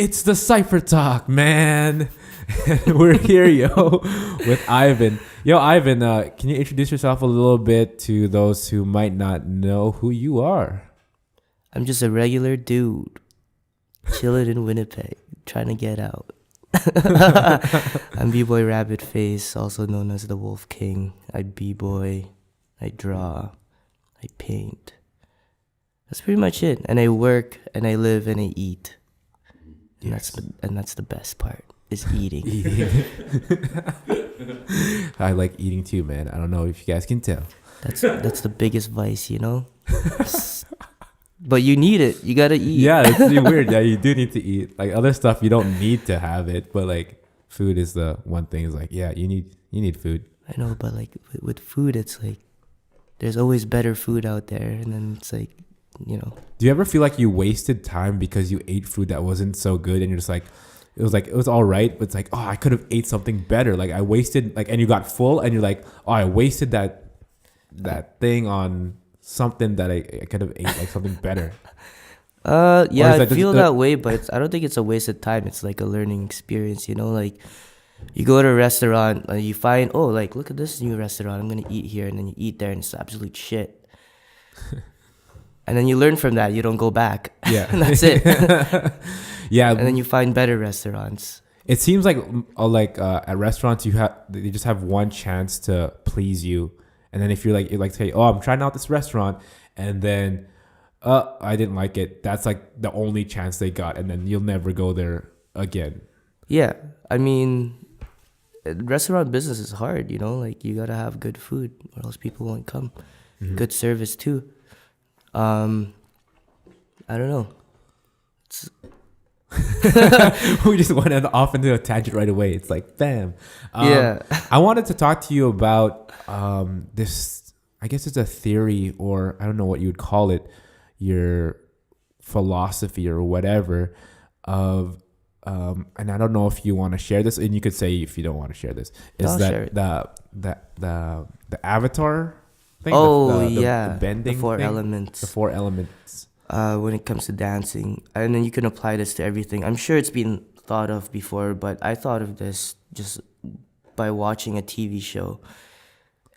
It's the CypherTalk, man. We're here, yo, with Ivan. Yo, Ivan, can you introduce yourself a little bit to those who might not know who you are? I'm just a regular dude, chilling in Winnipeg, trying to get out. I'm Bboy Rabbitface, also known as the Wolfking. I b-boy, I draw, I paint. That's pretty much it. And I work, and I live, and I eat. And that's the best part, is eating. I like eating too, man. I don't know if you guys can tell. That's the biggest vice, you know? But you need it. You gotta eat. Yeah, it's really weird. Yeah, you do need to eat. Like other stuff, you don't need to have it, but like food is the one thing. Is like, yeah, you need food. I know, but like with food, it's like there's always better food out there, and then it's like, you know. Do you ever feel like you wasted time because you ate food that wasn't so good, and you're just like, it was all right, but it's like, oh, I could have ate something better. Like I wasted, like, and you got full, and you're like, oh, I wasted that thing on something that I could have ate, like something better. Yeah, I feel that way, but I don't think it's a waste of time. It's like a learning experience, you know. Like you go to a restaurant, you find, oh, like look at this new restaurant, I'm gonna eat here, and then you eat there, and it's absolute shit. And then you learn from that. You don't go back. Yeah. And that's it. Yeah. And then you find better restaurants. It seems like at restaurants they just have one chance to please you, and then if you're like say, oh, I'm trying out this restaurant, and then I didn't like it. That's like the only chance they got, and then you'll never go there again. Yeah, I mean, restaurant business is hard. You know, like you gotta have good food, or else people won't come. Mm-hmm. Good service too. I don't know. We just went off into a tangent right away. It's like, bam. Yeah. I wanted to talk to you about this. I guess it's a theory, or I don't know what you would call it, your philosophy or whatever of, and I don't know if you want to share this, and you could say if you don't want to share this. Is that the avatar thing? The bending the four thing? elements. The four elements. When it comes to dancing, and then you can apply this to everything. I'm sure it's been thought of before, but I thought of this just by watching a TV show.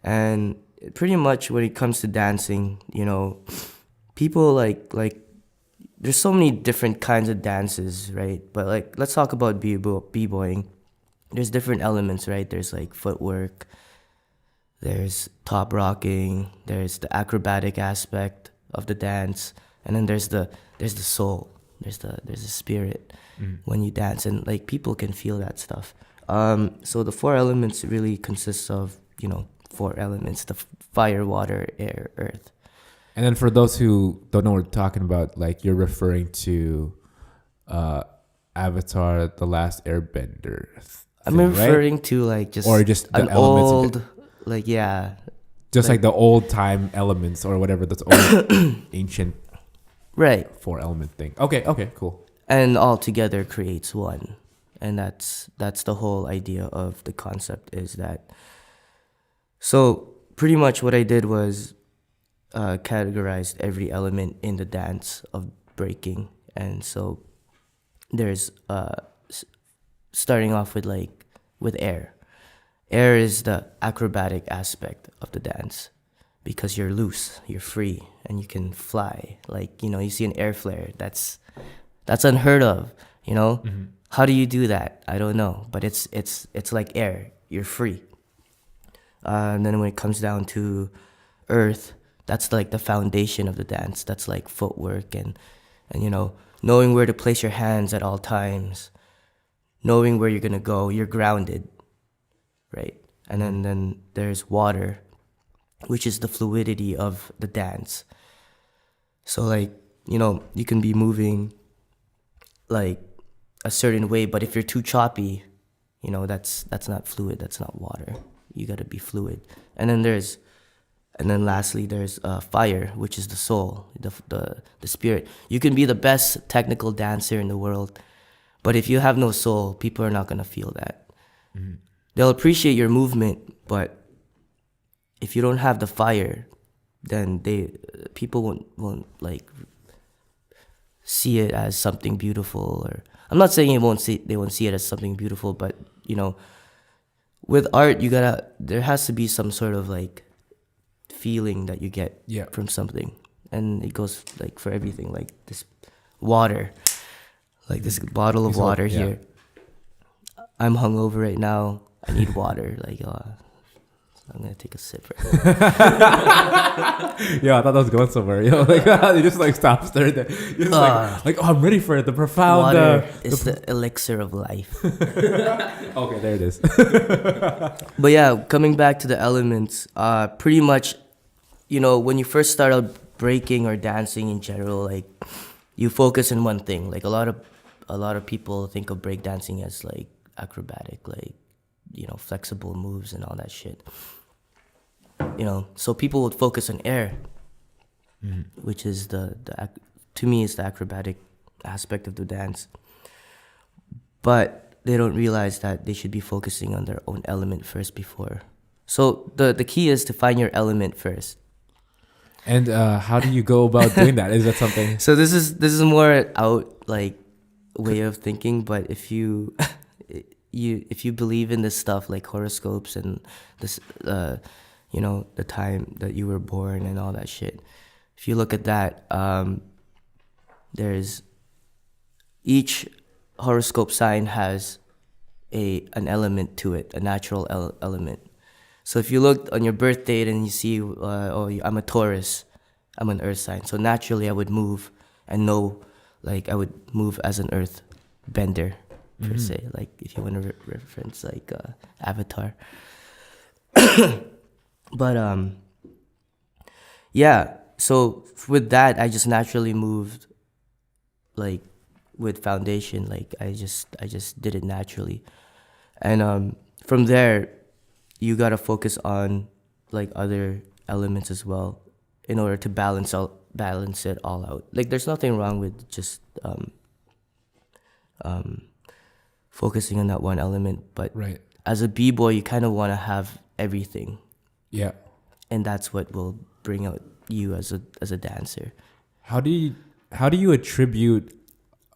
And pretty much when it comes to dancing, you know, people like there's so many different kinds of dances, right? But like let's talk about b-boying. There's different elements, right? There's like footwork, there's top rocking, there's the acrobatic aspect of the dance. And then there's the soul, there's the spirit when you dance, and like people can feel that stuff. So the four elements really consists of, you know, four elements: the fire, water, air, earth. And then for those who don't know what we're talking about, like you're referring to Avatar: The Last Airbender. I'm referring to like just an old, like just like the old time elements or whatever. That's old ancient. Right. Four element thing. Okay, cool. And all together creates one. And that's the whole idea of the concept, is that. So pretty much what I did was categorized every element in the dance of breaking. And so there's starting off with air. Air is the acrobatic aspect of the dance, because you're loose, you're free, and you can fly. Like, you know, you see an air flare. That's unheard of, you know? Mm-hmm. How do you do that? I don't know. But it's like air. You're free. And then when it comes down to earth, that's like the foundation of the dance. That's like footwork and you know, knowing where to place your hands at all times, knowing where you're going to go. You're grounded, right? And then there's water, which is the fluidity of the dance. So like, you know, you can be moving like a certain way, but if you're too choppy, you know, that's not fluid, that's not water. You gotta be fluid. And then lastly there's fire, which is the soul, the spirit. You can be the best technical dancer in the world, but if you have no soul, people are not gonna feel that. Mm-hmm. They'll appreciate your movement, but if you don't have the fire, then people won't like see it as something beautiful. Or I'm not saying they won't see it as something beautiful, but with art, there has to be some sort of like feeling that you get Yeah. from something, and it goes like for everything, like this water, like this bottle of water here. I'm hungover right now. I need water. Like, I'm gonna take a sip right now. Yeah, I thought that was going somewhere. Like you just like stops there. You're just like, oh, I'm ready for it. The profound water is the elixir of life. Okay, there it is. But yeah, coming back to the elements, pretty much, when you first start out breaking or dancing in general, like you focus on one thing. Like a lot of people think of breakdancing as like acrobatic, like flexible moves and all that shit. So people would focus on air, which is to me is the acrobatic aspect of the dance. But they don't realize that they should be focusing on their own element first before. So the key is to find your element first. And how do you go about doing that? Is that something? So this is more out like way of thinking, but if you if you believe in this stuff like horoscopes and this the time that you were born and all that shit, if you look at that, there's each horoscope sign has an element to it, a natural element. So if you look on your birth date and you see, I'm a Taurus, I'm an earth sign. So naturally I would move and know, like I would move as an earth bender, per se. Like if you want to reference like Avatar. But yeah, so with that, I just naturally moved, like with foundation. Like I just did it naturally, and from there, you gotta focus on like other elements as well in order to balance it all out. Like there's nothing wrong with just focusing on that one element, but Right. as a b-boy, you kind of want to have everything. Yeah. And that's what will bring out you as a dancer. How do you attribute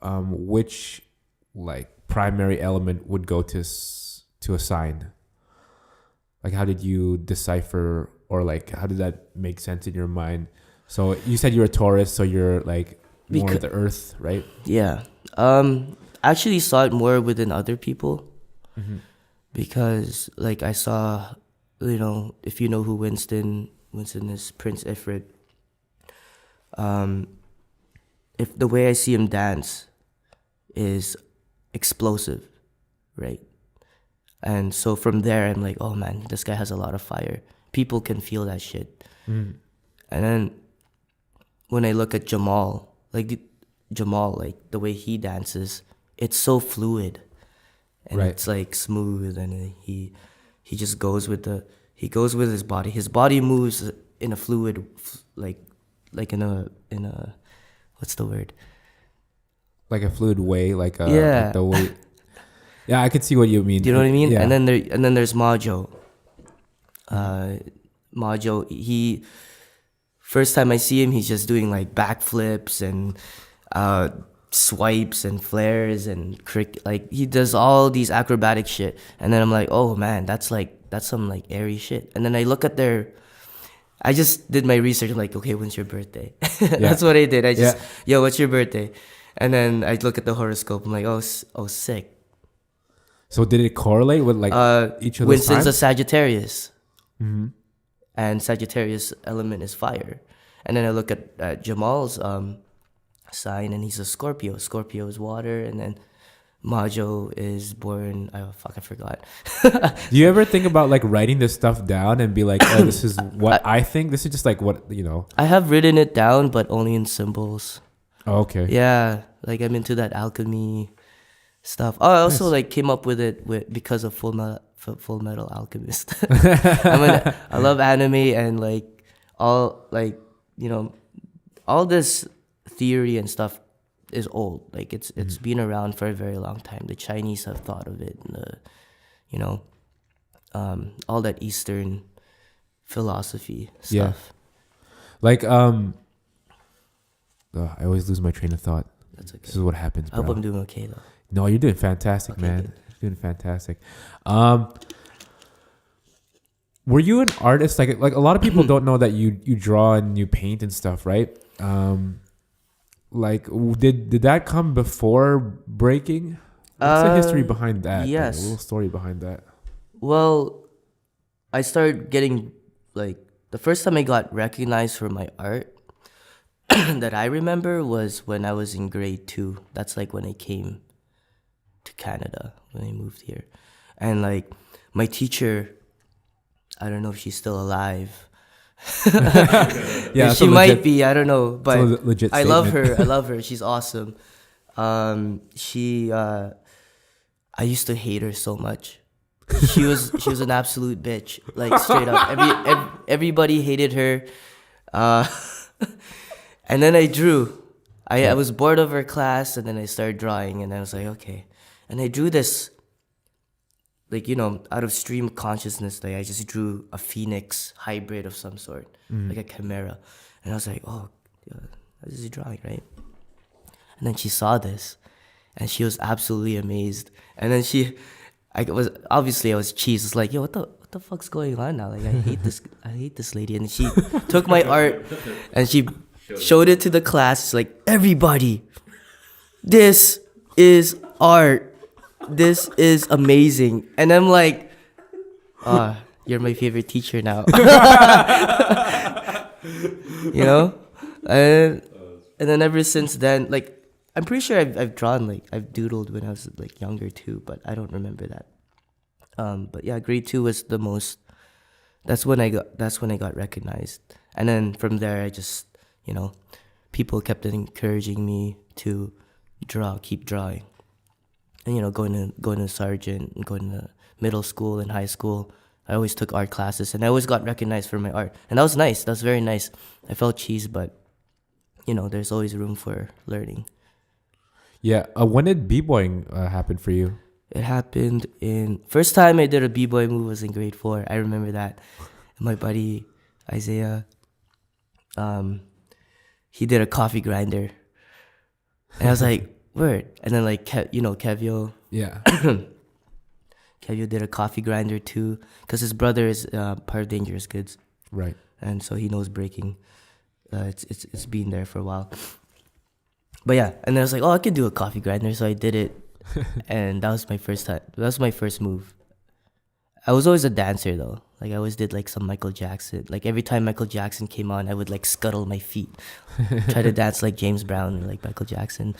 which like primary element would go to a sign? Like how did you decipher, or like how did that make sense in your mind? So you said you're a Taurus, so you're like more of the earth, right? Yeah. Actually saw it more within other people. Because like I saw, if you know who Winston is, Prince Ifrit. If the way I see him dance is explosive, right? And so from there, I'm like, oh man, this guy has a lot of fire. People can feel that shit. And then when I look at Jamal, like the way he dances, it's so fluid, and it's like smooth, and he just goes with his body. His body moves in a fluid, like in a what's the word? Like a fluid way, like yeah. the way. Yeah, I could see what you mean. Do you know what I mean? Yeah. And then there's Majo. Majo, he first time I see him, he's just doing like backflips and swipes and flares and like he does all these acrobatic shit. And then I'm like, oh man, that's some like airy shit. And then I look at I just did my research. I'm like, okay, when's your birthday? That's what I did. I just, yo, what's your birthday? And then I look at the horoscope. I'm like, oh, sick. So did it correlate with like each of those Winston's times? a Sagittarius, and Sagittarius element is fire. And then I look at Jamal's sign, and he's a Scorpio. Scorpio is water, and then Majo is born. I forgot. Do you ever think about like writing this stuff down and be like, oh, this is what I think. This is just like what I have written it down, but only in symbols. Oh, okay. Yeah, like I'm into that alchemy stuff. Oh, I also like came up with it because of Full Metal Alchemist. I love anime, and like all all this theory and stuff is old. Like it's been around for a very long time. The Chinese have thought of it, and all that Eastern philosophy stuff. Like I always lose my train of thought. That's okay. This is what happens, I bro. hope I'm doing okay though. No, you're doing fantastic, Okay, man. good. You're doing fantastic. Were you an artist? Like a lot of people don't know that you draw and you paint and stuff, right? Like did that come before breaking? What's the history behind that? Yes. Like, a little story behind that. Well, I started getting like the first time I got recognized for my art that I remember was when I was in grade 2. That's like when I came to Canada, when I moved here. And like my teacher, I don't know if she's still alive. Yeah, she might be, I don't know, but legit I love statement. her. I love her. She's awesome. I used to hate her so much. She was an absolute bitch, like straight up. Everybody hated her. And then I drew. I was bored of her class, and then I started drawing, and I was like, okay. And I drew this, like, you know, out of stream of consciousness. Like, I just drew a phoenix hybrid of some sort, like a chimera. And I was like, oh, yeah, this is drawing, right? And then she saw this, and she was absolutely amazed. And then I was cheesed. It's like, yo, what the fuck's going on now? Like, I hate this lady. And she took my art, and she showed it to the class. It's like, everybody, this is art. This is amazing. And I'm like, you're my favorite teacher now. You know? And then ever since then, like, I'm pretty sure I've drawn, like, I've doodled when I was, like, younger too, but I don't remember that. But yeah, grade 2 was the most, that's when I got recognized. And then from there, I just, you know, people kept encouraging me to keep drawing. And, you know, going to sergeant and going to middle school and high school, I always took art classes, and I always got recognized for my art. And that was nice. That was very nice. I felt cheesed, but, you know, there's always room for learning. Yeah. When did b-boying happen for you? It happened first time I did a b-boy move was in grade 4. I remember that. My buddy Isaiah, he did a coffee grinder, and I was like, word. And then like Kevio, Yeah. Kevio did a coffee grinder too, because his brother is part of Dangerous Goods, Right. and so he knows breaking. It's been there for a while. But yeah, and then I was like, oh, I could do a coffee grinder, so I did it, and that was my first time. That was my first move. I was always a dancer though. Like I always did like some Michael Jackson. Like every time Michael Jackson came on, I would like scuttle my feet, try to dance like James Brown or like Michael Jackson.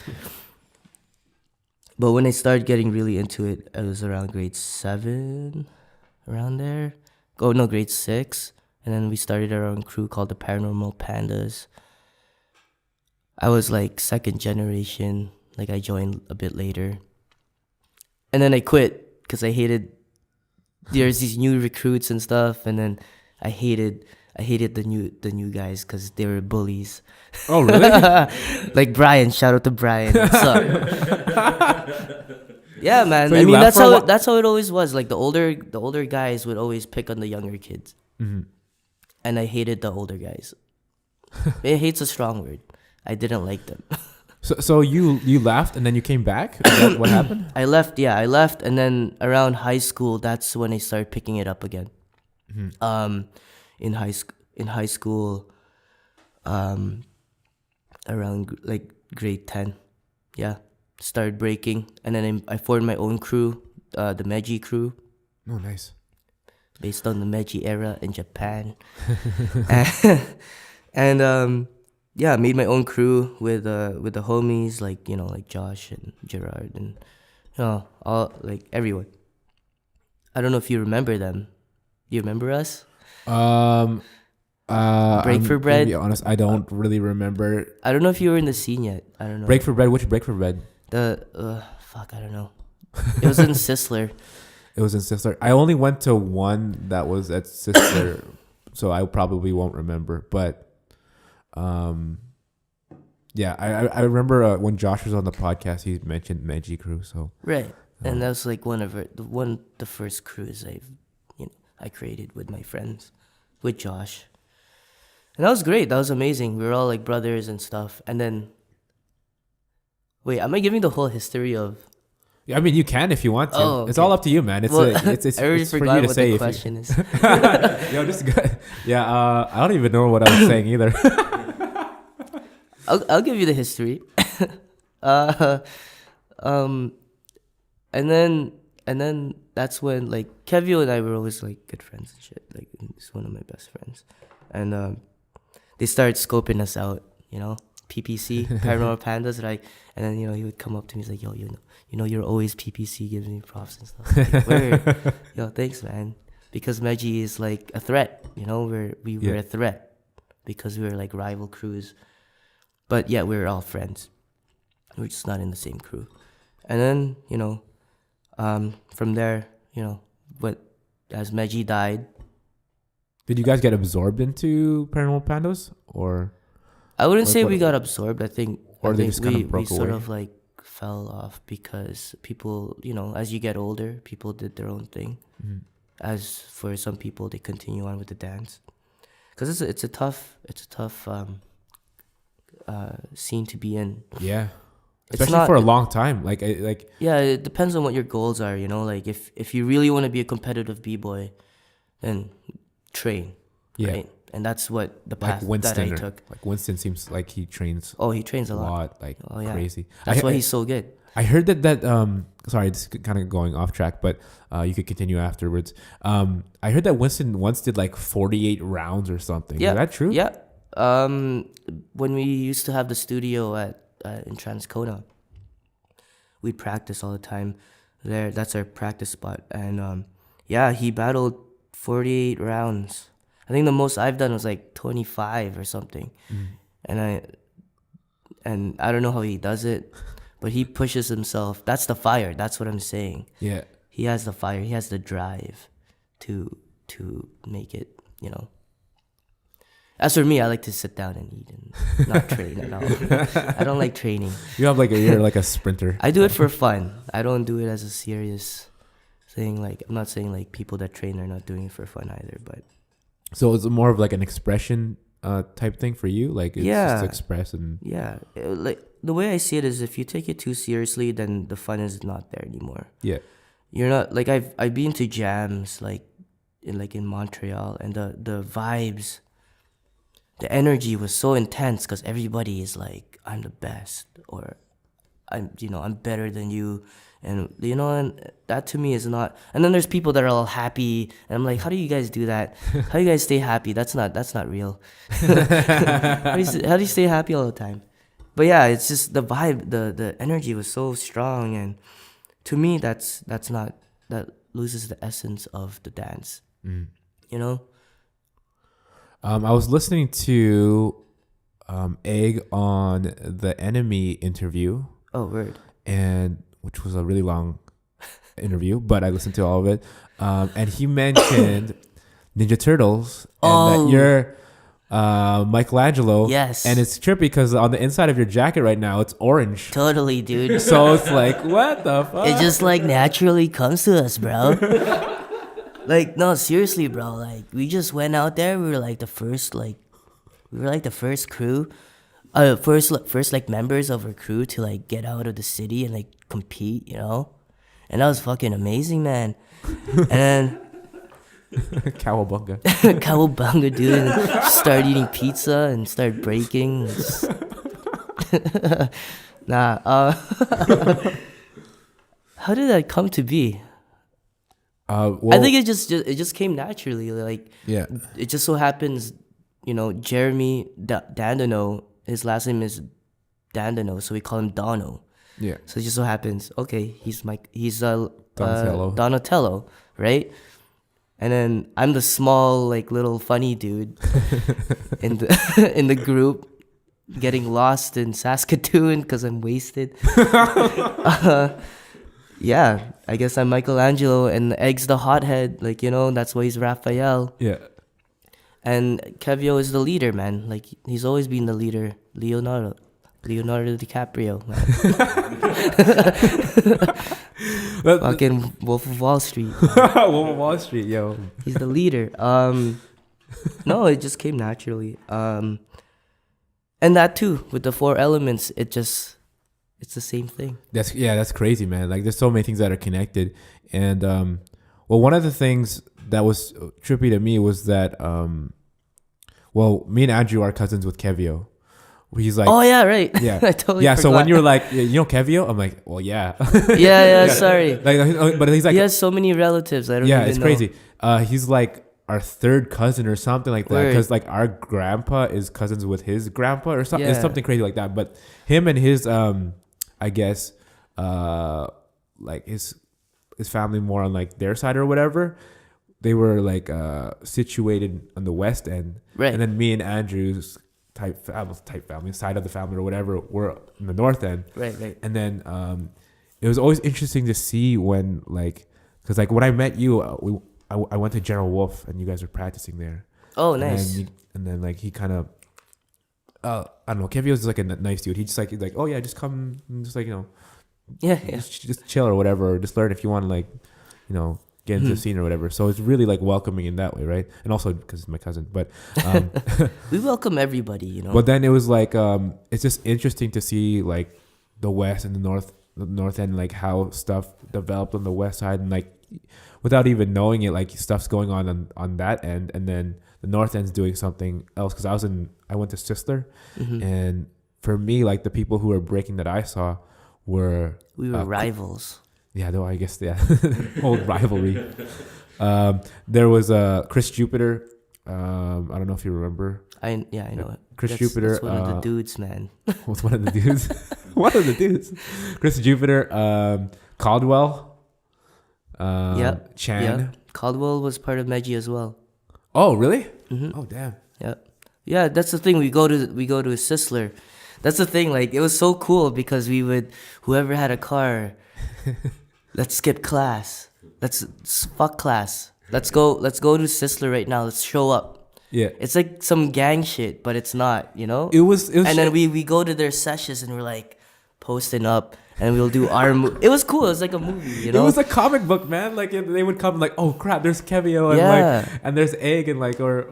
But when I started getting really into it, I was around grade 7, around there. Oh no, grade 6, and then we started our own crew called the Paranormal Pandas. I was like second generation. Like I joined a bit later, and then I quit because I hated. There's these new recruits and stuff, and then I hated the new guys because they were bullies. Oh really? Like Brian, shout out to Brian. What's up? Yeah, man. So I you mean, laughed that's how it always was. Like the older guys would always pick on the younger kids, and I hated the older guys. Hate's a strong word. I didn't like them. So you left and then you came back? Is that what happened? I left, and then around high school, that's when I started picking it up again. In high school, around like grade 10, yeah, started breaking, and then I formed my own crew, the Meiji crew. Oh, nice. Based on the Meiji era in Japan, and yeah, made my own crew with the homies like like Josh and Gerard and all like everyone. I don't know if you remember them. You remember us? Break for Bread. To be honest, I don't really remember. I don't know if you were in the scene yet. I don't know. Break for Bread. Which Break for Bread? Fuck, I don't know. It was in Sisler. It was in Sisler. I only went to one that was at Sisler, so I probably won't remember. But yeah, I remember when Josh was on the podcast, he mentioned Meiji Crew. So right, and that was like the first crews I created with my friends, with Josh, and that was great. That was amazing. We were all like brothers and stuff. And then Wait, am I giving the whole history of? Yeah, I mean, you can if you want to. Oh, It's okay. all up to you, man. It's Well, it's I already it's for forgot you to what say the if you. question is. Yo, just yeah. I don't even know what I was saying either. I'll give you the history. uh, um, and then that's when like Kevio and I were always like good friends and shit. Like he's one of my best friends, and they started scoping us out. PPC, Paranormal Pandas, like, and then he would come up to me, he's like, yo, you're always PPC, giving me props and stuff. Like, word. Yo, thanks, man. Because Meji is like a threat, we were a threat because we were like rival crews. But yeah, we were all friends. We're just not in the same crew. And then, from there, but as Meji died. Did you guys get absorbed into Paranormal Pandas, or? I wouldn't say we got absorbed. I think they just kind of broke we sort away? of like fell off because people, as you get older, people did their own thing. Mm-hmm. As for some people, they continue on with the dance, because it's a tough scene to be in. Yeah, especially for a long time. Yeah, it depends on what your goals are. Like if you really want to be a competitive b-boy, then train. Yeah. Right? And that's what the path that I took. Like Winston seems like he trains. Oh, he trains a lot. Like crazy. That's why he's so good. I heard that sorry, it's kind of going off track, but you could continue afterwards. I heard that Winston once did like 48 rounds or something. Yeah. Is that true? Yeah. When we used to have the studio in Transcona, we'd practice all the time there. That's our practice spot. And he battled 48 rounds. I think the most I've done was like 25 or something. And I don't know how he does it, but he pushes himself. That's the fire. That's what I'm saying. Yeah. He has the fire. He has the drive to make it, As for me, I like to sit down and eat and not train at all. I don't like training. You're like a sprinter. I do it for fun. I don't do it as a serious thing. Like, I'm not saying like people that train are not doing it for fun either, but. So it's more of like an expression type thing for you? Like it's just to express and... Yeah. Like the way I see it is if you take it too seriously, then the fun is not there anymore. Yeah. You're not... Like I've been to jams like in Montreal, and the vibes, the energy was so intense because everybody is like, I'm the best, or I'm better than you. And and that to me is not. And then there's people that are all happy, and I'm like, how do you guys do that? How do you guys stay happy? That's not real. How do you stay happy all the time? But yeah, it's just the vibe, the energy was so strong, and to me that loses the essence of the dance. I was listening to Egg on the Enemy interview. Oh, word. And which was a really long interview, but I listened to all of it. And he mentioned Ninja Turtles and that you're Michelangelo. Yes. And it's trippy because on the inside of your jacket right now, it's orange. Totally, dude. So it's like, what the fuck? It just like naturally comes to us, bro. Like, no, seriously, bro. Like, we just went out there. We were like the first crew. First like members of our crew to like get out of the city and like compete, and that was fucking amazing, man. And then Cowabunga. Cowabunga, dude, and start eating pizza and start breaking. How did that come to be? Well, I think it just came naturally. Like, yeah, it just so happens, Jeremy Dandano. His last name is Dandano, so we call him Dono. Yeah. So it just so happens, okay, he's Donatello. Donatello, right? And then I'm the small, like, little funny dude in the group, getting lost in Saskatoon because I'm wasted. Yeah, I guess I'm Michelangelo, and Egg's the hothead, like, that's why he's Raphael. Yeah. And Kevio is the leader, man. Like, he's always been the leader. Leonardo DiCaprio, man. Fucking Wolf of Wall Street. Wolf of Wall Street, yo. He's the leader. No, it just came naturally. And that too, with the 4 elements, it just It's the same thing. That's crazy, man. Like there's so many things that are connected. And well, one of the things that was trippy to me was that well, me and Andrew are cousins with Kevio. He's like, oh yeah, right. Yeah, I totally yeah. forgot. So when you were like, you know Kevio, I'm like, well, yeah. yeah, sorry. Like, but he's like, He has so many relatives. I don't. yeah, even it's know. crazy. He's like our third cousin or something like that, Word. because like our grandpa is cousins with his grandpa or something. It's Yeah. something crazy like that. But him and his I guess like his family more on like their side or whatever, they were like situated on the west end, Right. and then me and Andrew's type family side of the family or whatever were in the north end. Right. And then it was always interesting to see when like, because like when I met you, I went to General Wolf and you guys were practicing there. Oh, And nice. and then like he kind of I don't know, Kevin was just like a nice dude. He's like oh yeah, just come and just like, you know, Yeah. just chill or whatever, or just learn if you want to, like, you know, get into the scene or whatever. So it's really like welcoming in that way, right? And also because it's my cousin. But We welcome everybody, you know. but then it was like it's just interesting to see like the west and the north end, like how stuff developed on the west side, and like without even knowing it, like stuff's going on that end, and then the north end's doing something else. Because I went to Sisler, and for me, like the people who were breaking that I saw were we were rivals. yeah, though I guess old rivalry. There was Chris Jupiter. I don't know if you remember. I know it. Chris Jupiter. That's one of the dudes, man. Was one of the dudes. One of the dudes. Chris Jupiter. Caldwell. Yep. Chan. Yep. Caldwell was part of Meji as well. Oh, really? Oh, damn. Yeah, that's the thing. We go to Sisler. That's the thing. Like, it was so cool because we would, whoever had a car, let's skip class. Let's fuck class. Let's go to Sisler right now. Let's show up. Yeah. It's like some gang shit, but it's not, you know? It was and then we go to their sessions and we're like posting up and we'll do our it was cool. It was like a movie, you know? It was a comic book, man. Like they would come like, oh crap, there's Kevio and Yeah. like, and there's Egg and like or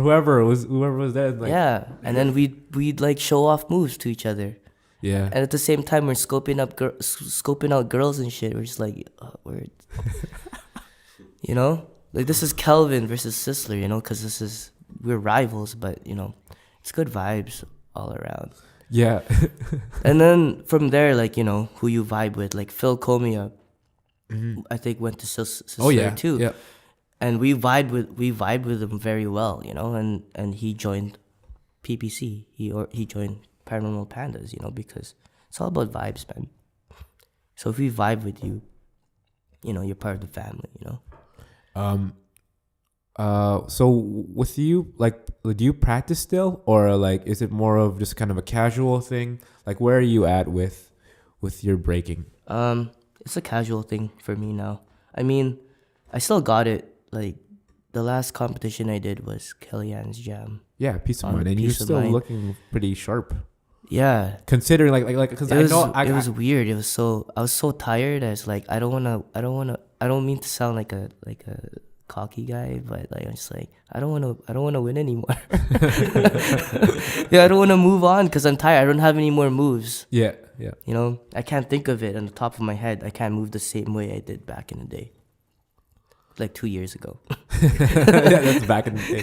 whoever was there. Like, yeah. And then we'd like show off moves to each other. Yeah. And at the same time, we're scoping out girls and shit. We're just like, we're, you know, like this is Kelvin versus Sisler, you know, because we're rivals, but you know, it's good vibes all around. Yeah. And then from there, like, you know, who you vibe with, like Phil Comia, I think went to Sisler too. Yeah. And we vibed with him very well, you know, and he joined PPC. He joined Paranormal Pandas, you know, because it's all about vibes, man. So if we vibe with you, you know, you're part of the family, you know. So with you, like, do you practice still, or like, is it more of just kind of a casual thing? Like, where are you at with your breaking? It's a casual thing for me now. I mean, I still got it. Like, the last competition I did was Kellyanne's Jam. Yeah, peace of mind, and you're still looking pretty sharp. Yeah, considering like because I know it was weird. I was so tired. I was like, I don't mean to sound like a cocky guy, but like I'm just like I don't want to win anymore. Yeah, I don't want to move on because I'm tired. I don't have any more moves. Yeah. You know, I can't think of it on the top of my head. I can't move the same way I did back in the day. Like 2 years ago. Yeah, that's back in the day.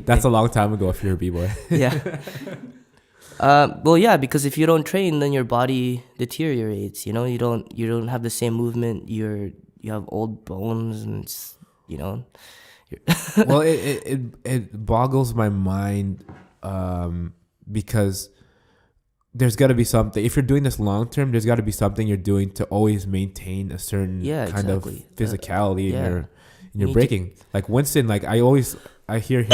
That's a long time ago if you're a b-boy. Yeah. Well, yeah, because if you don't train, then your body deteriorates. You know, you don't have the same movement. You have old bones, and it's, you know. Well, it boggles my mind because there's got to be something. If you're doing this long term, there's got to be something you're doing to always maintain a certain kind of physicality in your breaking. Like Winston, like I hear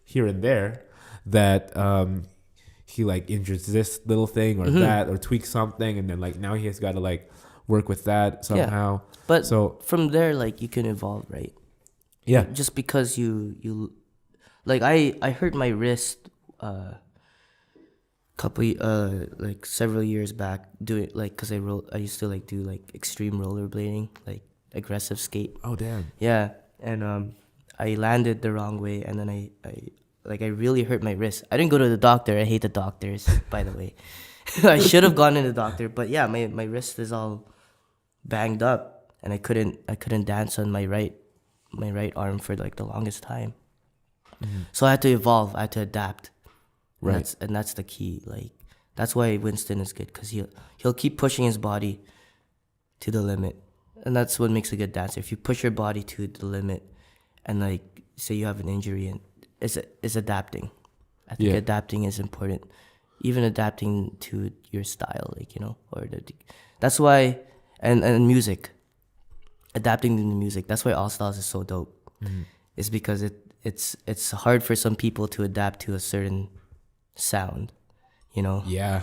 here and there that he like injures this little thing or that or tweaks something, and then like now he has got to like work with that somehow. Yeah. But so from there, like you can evolve, right? Yeah. Just because you like I hurt my wrist like several years back doing like because I used to like do like extreme rollerblading, like aggressive skate. Oh damn. Yeah, and I landed the wrong way, and then I really hurt my wrist. I didn't go to the doctor. I hate the doctors, by the way. I should have gone to the doctor, but yeah, my wrist is all banged up, and I couldn't dance on my right arm for like the longest time. So I had to evolve. I had to adapt. Right. And that's the key. Like that's why Winston is good, because he'll keep pushing his body to the limit, and that's what makes a good dancer. If you push your body to the limit, and like say you have an injury, and it's adapting. I think adapting is important, even adapting to your style, like that's why, and music, adapting to the music. That's why All Styles is so dope. It's because it's hard for some people to adapt to a certain sound, Yeah,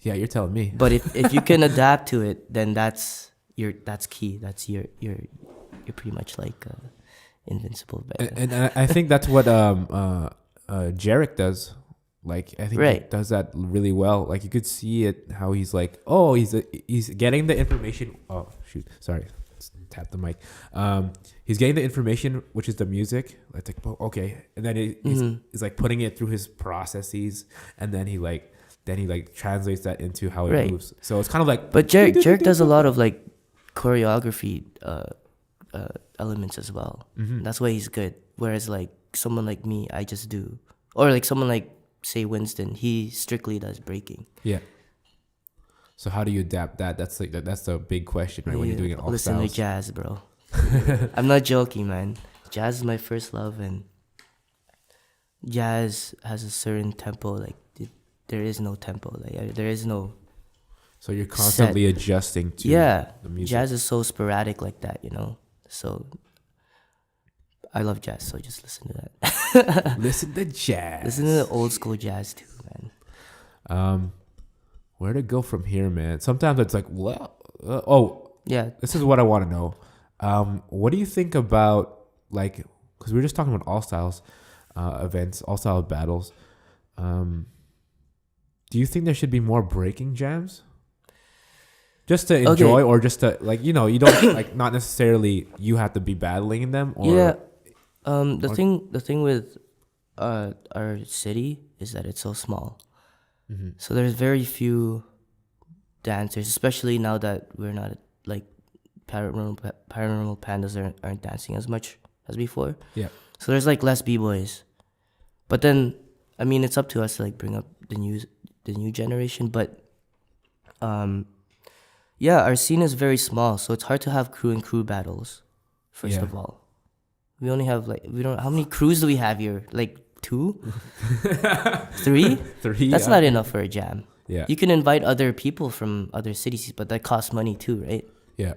you're telling me. But if you can adapt to it, then that's key. That's you're pretty much like invincible. And I think that's what Jarek does. Like I think he does that really well. Like you could see it how he's like, oh, he's getting the information. Oh shoot, sorry, tap the mic. He's getting the information, which is the music. It's like, oh, okay, and then he's like putting it through his processes, and then he translates that into how it moves. So it's kind of like. But Jarek does a lot of like choreography elements as well. That's why he's good. Whereas like someone like me, I just do, or like someone like say Winston, he strictly does breaking. Yeah. So how do you adapt that? That's the big question, right? When you're doing it all listen styles. to jazz, bro. I'm not joking, man. Jazz is my first love, and jazz has a certain tempo. Like there is no tempo. Like there is no. So you're constantly adjusting to the music. Jazz is so sporadic like that, So I love jazz, so just listen to that. Listen to jazz. Listen to the old school jazz too, man. Where to go from here, man? Sometimes it's like, well, this is what I want to know. What do you think about like? Because we were just talking about all styles events, all style battles. Do you think there should be more breaking jams? Just to enjoy, or just to like you don't like not necessarily you have to be battling in them. Or the thing with our city is that it's so small. So there's very few dancers, especially now that we're not like Paranormal Pandas aren't dancing as much as before. Yeah. So there's like less b-boys, but then I mean it's up to us to like bring up the new generation. But our scene is very small, so it's hard to have crew and crew battles. First of all, we only have how many crews do we have here? Like 2? 3? 3. That's not enough for a jam. Yeah. You can invite other people from other cities, but that costs money too, right? Yeah.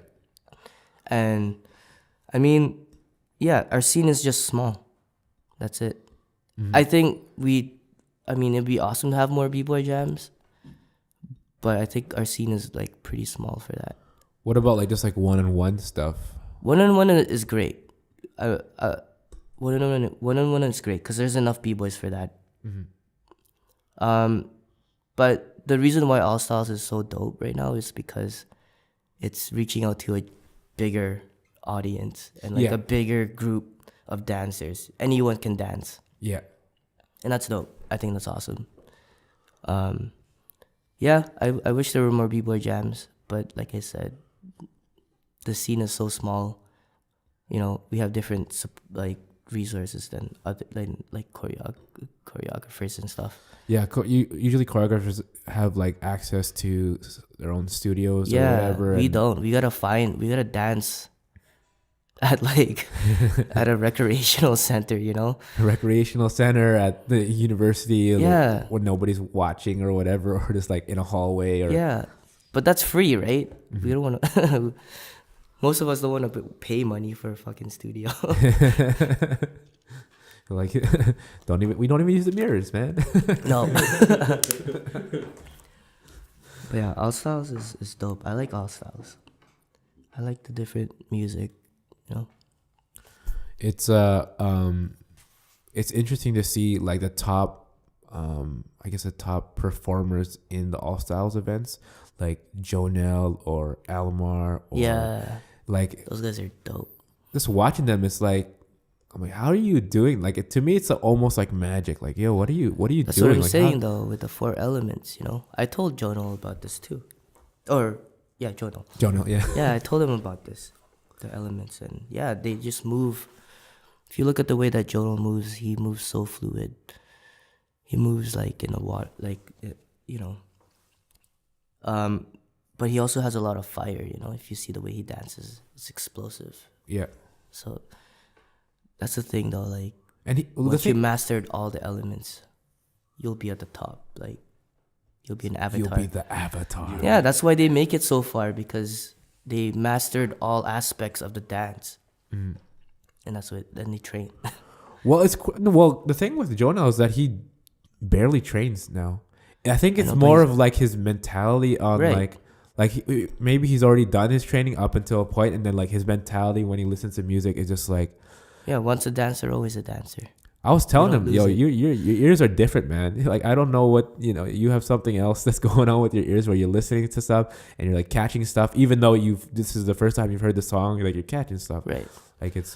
And I mean, our scene is just small. That's it. I think it'd be awesome to have more b-boy jams, but I think our scene is like pretty small for that. What about like just like one-on-one stuff? One-on-one is great. One-on-one is great because there's enough b-boys for that. But the reason why All Styles is so dope right now is because it's reaching out to a bigger audience and like a bigger group of dancers. Anyone can dance. Yeah. And that's dope. I think that's awesome. I wish there were more b-boy jams, but like I said, the scene is so small. We have different like resources than other like choreographers and stuff. Yeah, usually choreographers have like access to their own studios or whatever. We don't. We gotta dance at like at a recreational center, A recreational center at the university, when nobody's watching or whatever, or just like in a hallway or but that's free, right? We don't want to. Most of us don't want to pay money for a fucking studio. Like, we don't even use the mirrors, man. No. But yeah, All Styles is dope. I like All Styles. I like the different music, It's interesting to see like the top, the top performers in the All Styles events, like Jonelle or Almar. Or, like those guys are dope. Just watching them, it's like, I'm like, how are you doing? Like to me, it's almost like magic. Like, yo, what are you That's doing? what I'm Like, saying though, with the 4 elements, you know. I told Jonah about this too. Or yeah, Jonah. Jonah, yeah. Yeah, I told him about this. The elements, and yeah, they just move. If you look at the way that Jonah moves, he moves so fluid. He moves like in a water, like you know. But he also has a lot of fire, you know. If you see the way he dances, it's explosive. Yeah. So that's the thing, though. Like, And once you mastered all the elements, you'll be at the top. Like, you'll be an avatar. You'll be the avatar. Yeah, that's why they make it so far, because they mastered all aspects of the dance, and that's what then they train. Well, the thing with Jonah is that he barely trains now. I think it's more of like his mentality on maybe he's already done his training up until a point, and then like his mentality when he listens to music is just like, yeah, once a dancer, always a dancer. I was telling him, yo, your ears are different, man. Like, I don't know what, you have something else that's going on with your ears where you're listening to stuff and you're like catching stuff, even though this is the first time you've heard the song, you're catching stuff. Right. Like it's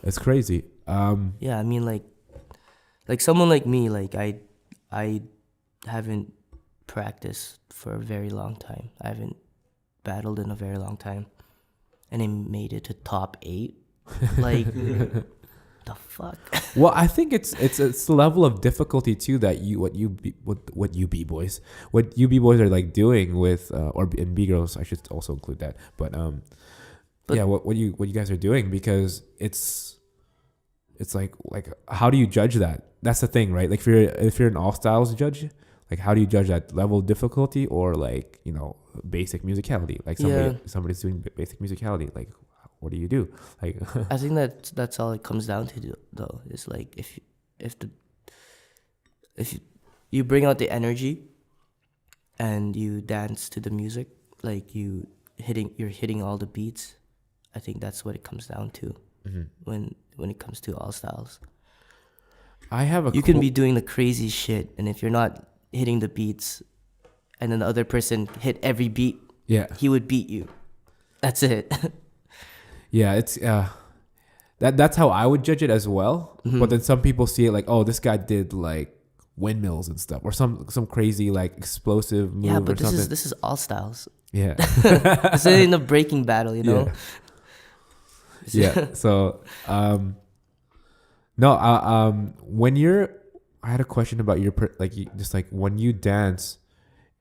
it's crazy. Yeah, I mean, like someone like me, like I haven't practiced for a very long time. I haven't battled in a very long time, and I made it to top 8. Like, the fuck. Well, I think it's the level of difficulty too that what you b-boys are like doing with and b-girls. I should also include that, but yeah, what you guys are doing, because it's like how do you judge that? That's the thing, right? Like if you're an all styles judge, like how do you judge that level of difficulty, or like basic musicality? Like somebody's doing basic musicality, like what do you do? Like I think that's all it comes down to, though. Is like if you bring out the energy and you dance to the music, like you're hitting all the beats. I think that's what it comes down to when it comes to all styles. You can be doing the crazy shit, and if you're not hitting the beats, and then the other person hit every beat, he would beat you. That's it. Yeah, it's that's how I would judge it as well. Mm-hmm. But then some people see it like, oh, this guy did like windmills and stuff, or some crazy like explosive move. Yeah, but or something. This is all styles. Yeah, this ain't a breaking battle, you know. Yeah. So, when I had a question about your just like when you dance,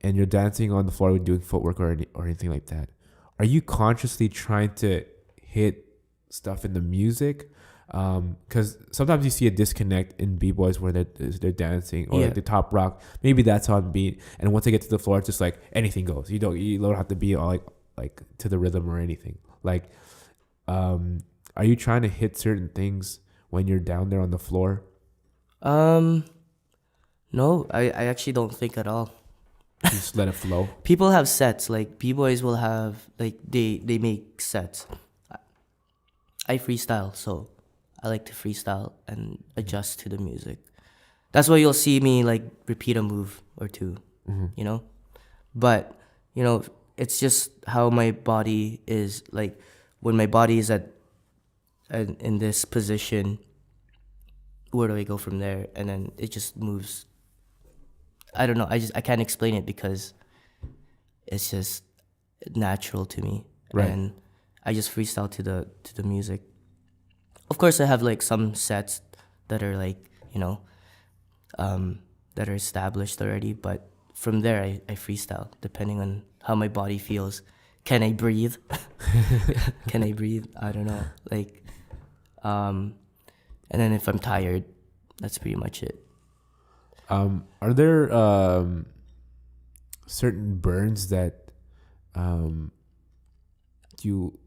and you're dancing on the floor with doing footwork or anything like that. Are you consciously trying to hit stuff in the music? Because sometimes you see a disconnect in b-boys where they're dancing, or like the top rock, maybe that's on beat, and once they get to the floor, it's just like anything goes. You don't have to be all like to the rhythm or anything. Like, are you trying to hit certain things when you're down there on the floor? No, I actually don't think at all. You just let it flow. People have sets. Like b-boys will have they make sets. I freestyle, so I like to freestyle and adjust to the music. That's why you'll see me like repeat a move or two, you know? But, it's just how my body is. Like when my body is in this position, where do I go from there? And then it just moves. I don't know. I can't explain it, because it's just natural to me. Right. And I just freestyle to the music. Of course, I have like some sets that are like that are established already. But from there, I freestyle depending on how my body feels. Can I breathe? Can I breathe? I don't know. Like, and then if I'm tired, that's pretty much it. Are there certain burns that you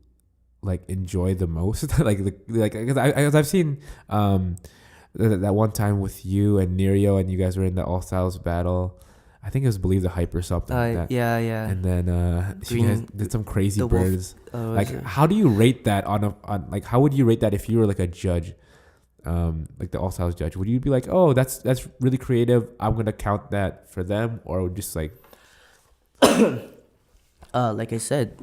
like enjoy the most? like because I've seen that one time with you and Nerio, and you guys were in the all styles battle. I think it was Believe the Hype or something like that. Yeah. And then you guys did some crazy burns. Like, how do you rate that on like, how would you rate that if you were like a judge? Like the all styles judge, would you be like, oh, that's really creative, I'm gonna count that for them, or just like like I said,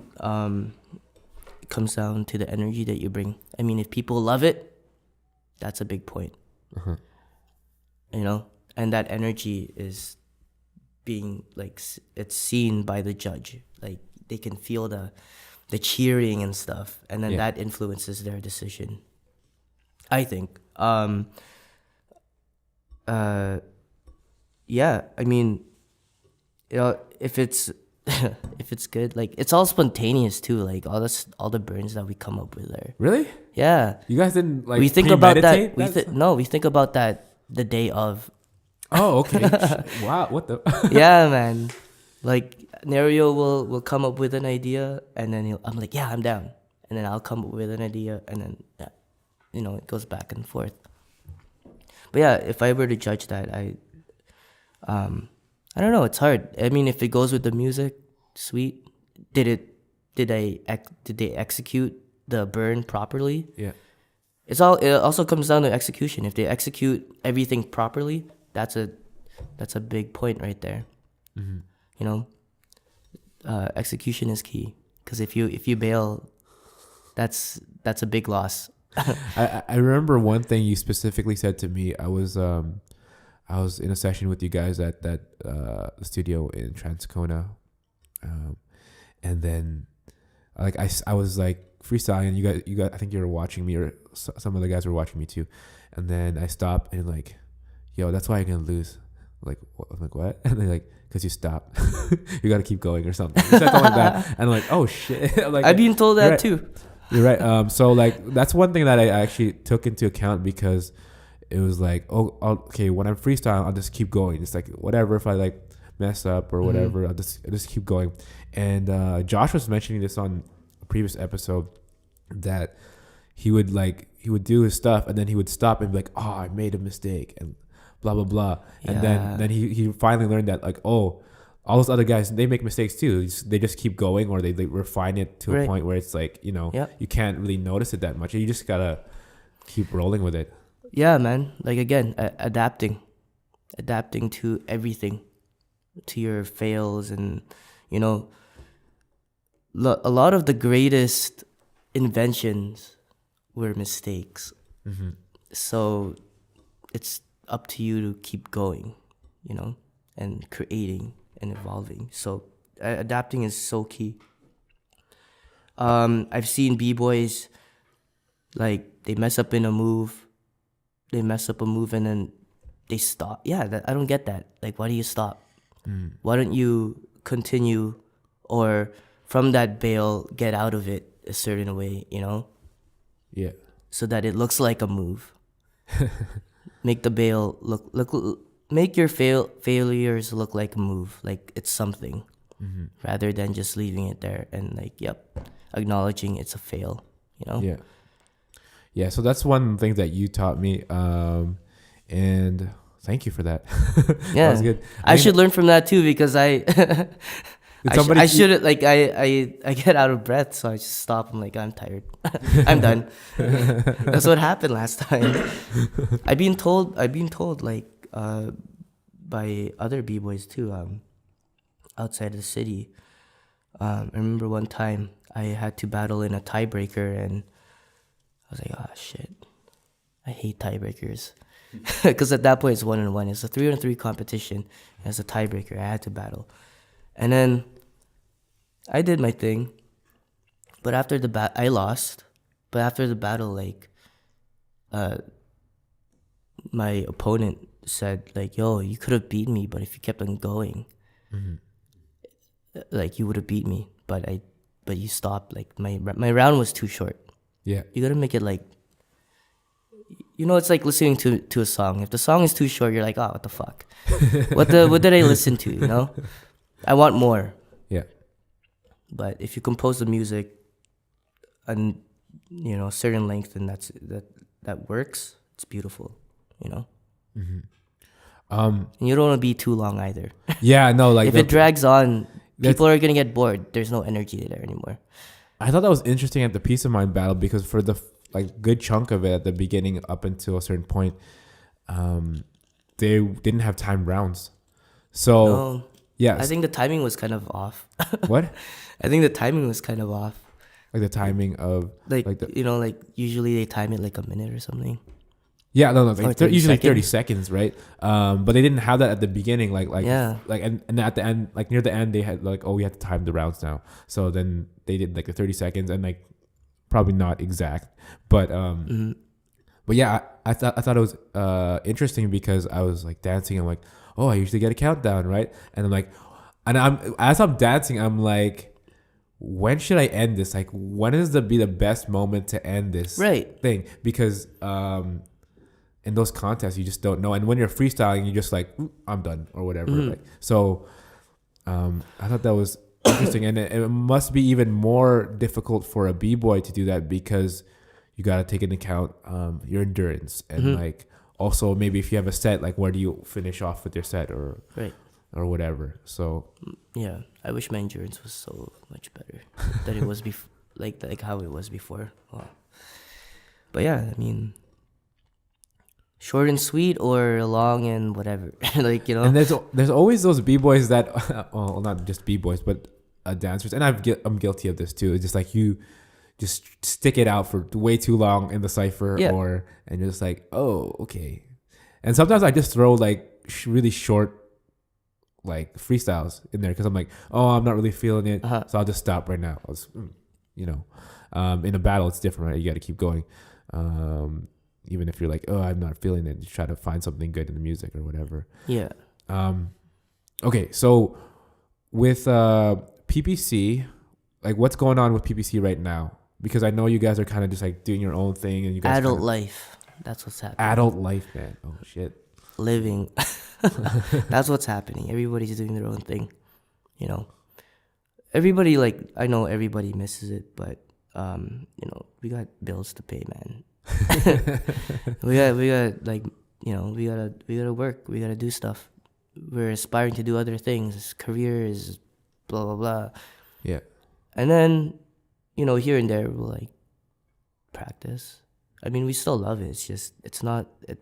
it comes down to the energy that you bring. I mean, if people love it, That's a big point. Uh-huh. You know, and that energy is being like it's seen by the judge. Like they can feel the cheering and stuff, and then that influences their decision. I think. Yeah, I mean, you know, if it's if it's good, like it's all spontaneous too. Like all the burns that we come up with there. Really? Yeah. You guys didn't like We think about that. premeditate? No, we think about that the day of. Oh, okay. Wow, what the? Yeah, man. Like Nerio will come up with an idea, and then I'm like, yeah, I'm down, and then I'll come up with an idea, and then you know, it goes back and forth. But yeah, if I were to judge that, I don't know. It's hard. I mean, if it goes with the music, sweet. Did they execute the burn properly? Yeah. It also comes down to execution. If they execute everything properly, that's a big point right there. Mm-hmm. You know, execution is key. Because if you bail, that's a big loss. I remember one thing you specifically said to me. I was in a session with you guys at that studio in Transcona, and then like I was like freestyling. You guys, I think you were watching me, or some of the guys were watching me too. And then I stopped and like, yo, that's why you're gonna lose. I'm like, what? And they're like, because you stopped. You got to keep going or something. You said something like that, and I'm like, oh shit. I'm like, I've been told that right. too. You're right. So like that's one thing that I actually took into account, because it was like, okay, when I'm freestyling, I'll just keep going. It's like whatever, if I like mess up or whatever, I'll just keep going. And Josh was mentioning this on a previous episode, that he would do his stuff and then he would stop and be like, oh, I made a mistake and blah blah blah. And then he finally learned that, like, oh, all those other guys, they make mistakes too. They just keep going, or they refine it to a point where it's like, you know, you can't really notice it that much. You just gotta keep rolling with it. Yeah, man. Like again, adapting to everything, to your fails, and you know, a lot of the greatest inventions were mistakes. Mm-hmm. So it's up to you to keep going, you know, and creating and evolving. So adapting is so key. I've seen b-boys, like, they mess up a move and then they stop. Yeah, I don't get that. Like, why do you stop? Why don't you continue, or from that bail get out of it a certain way, you know? Yeah. So that it looks like a move. Make the bail look make your failures look like a move, like it's something, rather than just leaving it there and like, acknowledging it's a fail, you know? Yeah, so that's one thing that you taught me, and thank you for that. Yeah, that was good. I should learn from that too, because I shouldn't, like, I get out of breath, so I just stop. I'm like, I'm tired. I'm done. That's what happened last time. I've been told like by other b-boys too, outside of the city. I remember one time I had to battle in a tiebreaker, and I was like, oh shit, I hate tiebreakers. Because at that point it's 1-on-1. It's a 3-on-3 competition. As a tiebreaker, I had to battle. And then I did my thing, but after the I lost. But after the battle, like, my opponent said, like, yo, you could have beat me, but if you kept on going, like, you would have beat me. But you stopped. Like, my round was too short. Yeah. You gotta make it like, you know, it's like listening to a song. If the song is too short, you're like, oh, what the fuck? What did I listen to, you know? I want more. Yeah. But if you compose the music and, you know, a certain length, and that works, it's beautiful, you know? And you don't want to be too long either. Yeah, no, like, if it drags on, people are going to get bored. There's no energy there anymore. I thought that was interesting at the Peace of Mind battle, because for the good chunk of it at the beginning up until a certain point, they didn't have timed rounds. So, no. Yes. I think the timing was kind of off. What? I think the timing was kind of off. Like the timing of... you know, like usually they time it like a minute or something. Yeah, no, Or usually 30 seconds. seconds, right? But they didn't have that at the beginning, Yeah. and at the end, like near the end, they had like, oh, we have to time the rounds now. So then they did like the 30 seconds, and like probably not exact, but Mhm. but yeah, I thought it was interesting because I was like dancing. I'm like, oh, I usually get a countdown, right? And I'm like, and I'm as I'm dancing, I'm like, when should I end this? Like, when is the best moment to end this Right. thing? Because in those contests, you just don't know. And when you're freestyling, you're just like, "Oop, I'm done or whatever. Mhm. Like, so I thought that was interesting, and it must be even more difficult for a b-boy to do that because you got to take into account your endurance and Mhm. like also maybe if you have a set, like where do you finish off with your set Right. or whatever. So Yeah. I wish my endurance was so much better than it was before, like how it was before. Wow. But yeah, I mean, short and sweet or long and whatever. Like, you know. and there's always those b-boys that well, not just b-boys but dancers, and I'm guilty of this too. It's just like you just stick it out for way too long in the cipher, Yeah. or and you're just like, oh, okay. And sometimes I just throw like really short like freestyles in there because I'm like, oh, I'm not really feeling it, Uh-huh. so I'll just stop right now. You know, in a battle it's different, right? You got to keep going, even if you're like, oh, I'm not feeling it. You try to find something good in the music or whatever. Yeah. Okay, so with PPC, like what's going on with PPC right now? Because I know you guys are kind of just like doing your own thing, and you guys Adult kinda, life. That's what's happening. adult life, man. Oh shit. Living. That's what's happening. Everybody's doing their own thing. You know. Everybody, like, I know everybody misses it, but you know, we got bills to pay, man. we got like, you know, we gotta work. We gotta do stuff. We're aspiring to do other things. Career is blah blah blah. Yeah. And then, you know, here and there we'll like practice. I mean, we still love it. It's just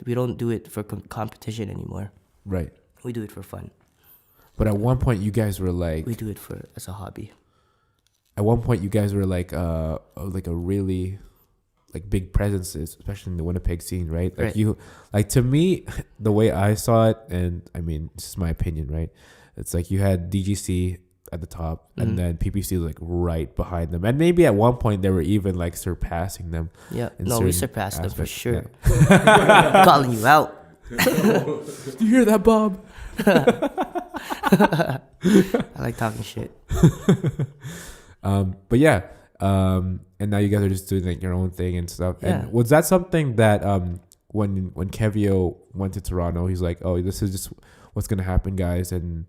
we don't do it for competition anymore. Right. We do it for fun. But at one point, you guys were like, We do it for as a hobby. at one point, you guys were like a really like big presence, especially in the Winnipeg scene, right? Like Right. you, like to me, the way I saw it, and I mean, this is my opinion, right? It's like you had DGC at the top, Mhm. and then PPC was like right behind them, and maybe at one point they were even like surpassing them. Yeah. in No, we certain surpassed them for aspects. sure. Yeah. Calling you out. Do you hear that, Bob? I like talking shit. But yeah, and now you guys are just doing like your own thing and stuff. Yeah. And was that something that when Kevio went to Toronto, he's like, oh, this is just what's gonna happen, guys? And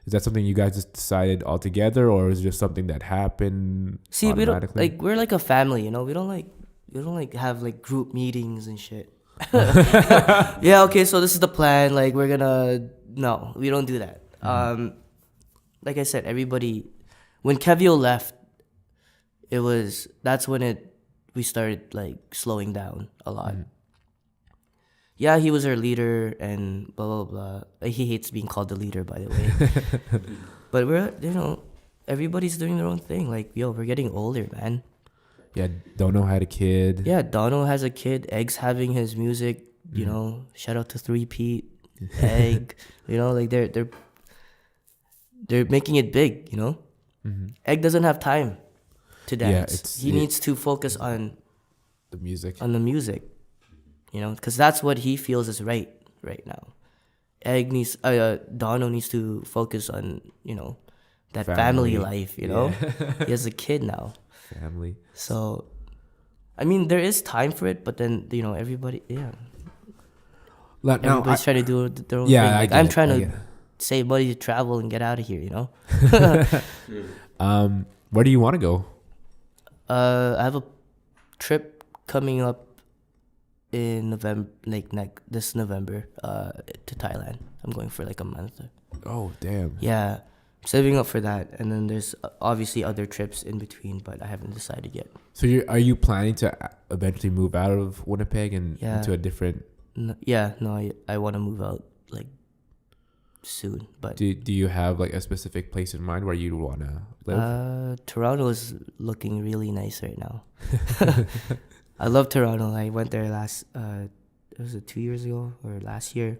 is that something you guys just decided all together, or is it just something that happened? See, we don't automatically? like we're like a family, you know. We don't like have like group meetings and shit. Yeah, okay, so this is the plan. Like we're gonna no, we don't do that. Like I said, everybody when Kevio left, that's when we started like slowing down a lot. Yeah, he was our leader and blah blah blah. Like, he hates being called the leader, by the way. But everybody's doing their own thing. Like, yo, we're getting older, man. Yeah, Dono had a kid. Yeah, Dono has a kid. Egg's having his music. You know, shout out to 3Pete, Egg. You know, like they're making it big. You know, Egg doesn't have time to dance. He needs to focus on the music. the music. You know, because that's what he feels is right now. Dono needs to focus on that family life. You know, he has a kid now. Family. So, I mean, there is time for it, but then everybody, everybody's trying to do their own thing. Like, I'm trying to save money to travel and get out of here. You know. Where do you want to go? I have a trip coming up in November, this November, to Thailand. I'm going for like a month. Oh, damn. Yeah, I'm saving up for that, and then there's obviously other trips in between, but I haven't decided yet. So are you planning to eventually move out of Winnipeg and into a different? I want to move out like soon, but Do you have like a specific place in mind where you want to live? Toronto is looking really nice right now. I love Toronto. I went there last was it 2 years ago or last year.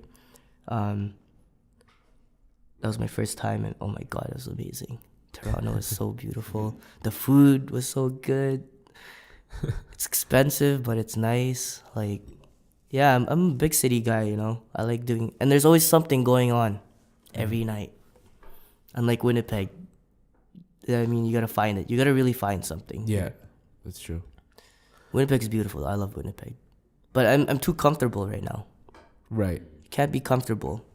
That was my first time, and oh my god, it was amazing. Toronto is so beautiful. The food was so good. It's expensive, but it's nice. Like, yeah, I'm a big city guy, you know. I like doing, and there's always something going on every night. Unlike Winnipeg, I mean, you gotta find it. You gotta really find something. Yeah, that's true. Winnipeg's beautiful. I love Winnipeg, but I'm too comfortable right now. Right. You can't be comfortable.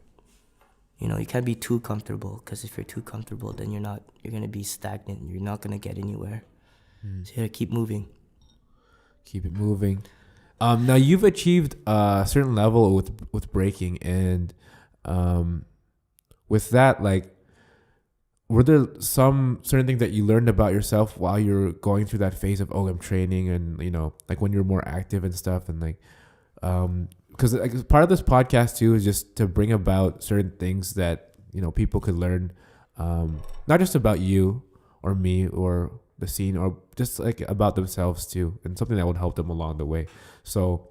You know, you can't be too comfortable, because if you're too comfortable, then you're gonna be stagnant. You're not gonna get anywhere. So you gotta keep moving. Keep it moving. Now you've achieved a certain level with breaking, and with that, like, were there some certain things that you learned about yourself while you're going through that phase of I'm training, and you know, like when you're more active and stuff, and like because like, part of this podcast too is just to bring about certain things that, you know, people could learn, not just about you or me or the scene, or just like about themselves too, and something that would help them along the way. So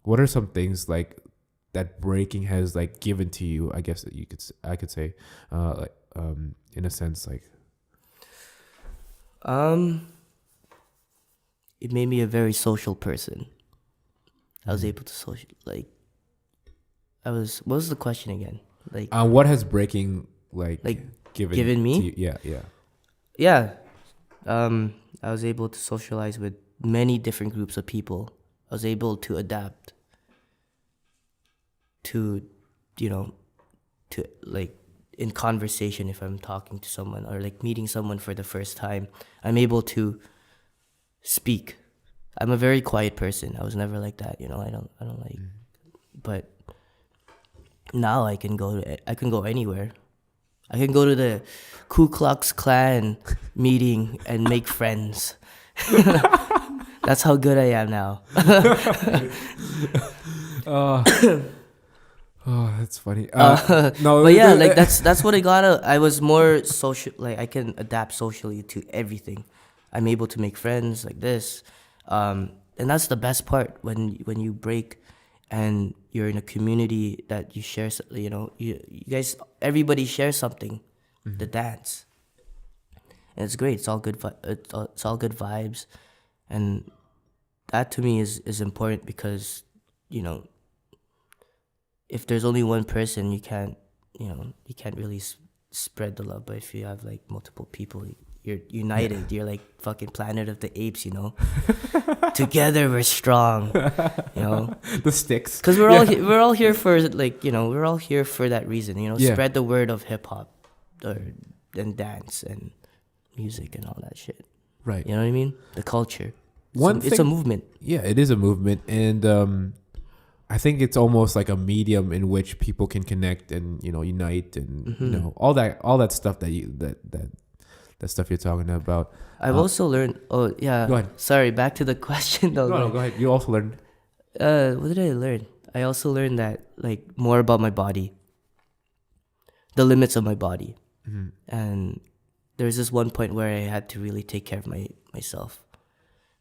what are some things like that breaking has like given to you, I guess that I could say, like in a sense, like it made me a very social person. I was able to what was the question again? Like, what has breaking like given me? to you? Yeah. I was able to socialize with many different groups of people. I was able to adapt to, you know, to like in conversation, if I'm talking to someone or like meeting someone for the first time, I'm able to speak. I'm a very quiet person. I was never like that, you know. I don't like, but now I can go anywhere. I can go to the Ku Klux Klan meeting and make friends. That's how good I am now. Oh, that's funny. No, but yeah, like that's what I was more social. Like, I can adapt socially to everything. I'm able to make friends like this, and that's the best part when you break, and you're in a community that you share. You know, you guys, everybody shares something, the dance, and it's great. It's all good. It's all good vibes, and that to me is important, because, you know, if there's only one person, you can't really spread the love. But if you have like multiple people, you're united. You're like fucking Planet of the Apes, you know. Together we're strong, you know. The sticks. Because we're all here for, like, you know, we're all here for that reason, you know. Yeah. Spread the word of hip hop, and dance and music and all that shit. Right. You know what I mean? The culture. It's a movement. Yeah, it is a movement, and I think it's almost like a medium in which people can connect and, you know, unite, and you know, all that stuff that stuff you're talking about. I've also learned. Oh yeah. Go ahead. Sorry, back to the question though. No, go ahead. You also learned. What did I learn? I also learned that, like, more about my body, the limits of my body, and there's this one point where I had to really take care of myself,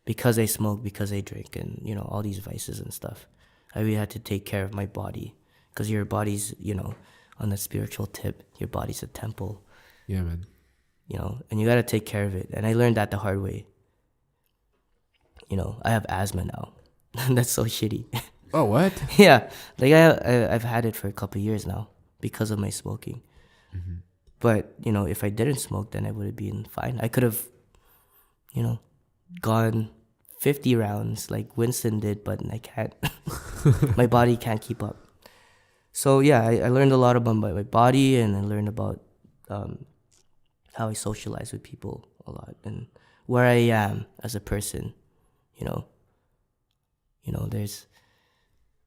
because I smoke, because I drink, and, you know, all these vices and stuff. I really had to take care of my body, because your body's, you know, on the spiritual tip, your body's a temple. Yeah, man. You know, and you got to take care of it. And I learned that the hard way. You know, I have asthma now. That's so shitty. Oh, what? Yeah, like I've had it for a couple of years now because of my smoking. But, you know, if I didn't smoke, then I would have been fine. I could have, you know, gone 50 rounds like Winston did, but I can't. My body can't keep up. So yeah, I learned a lot about my body, and I learned about how I socialize with people a lot, and where I am as a person. You know, there's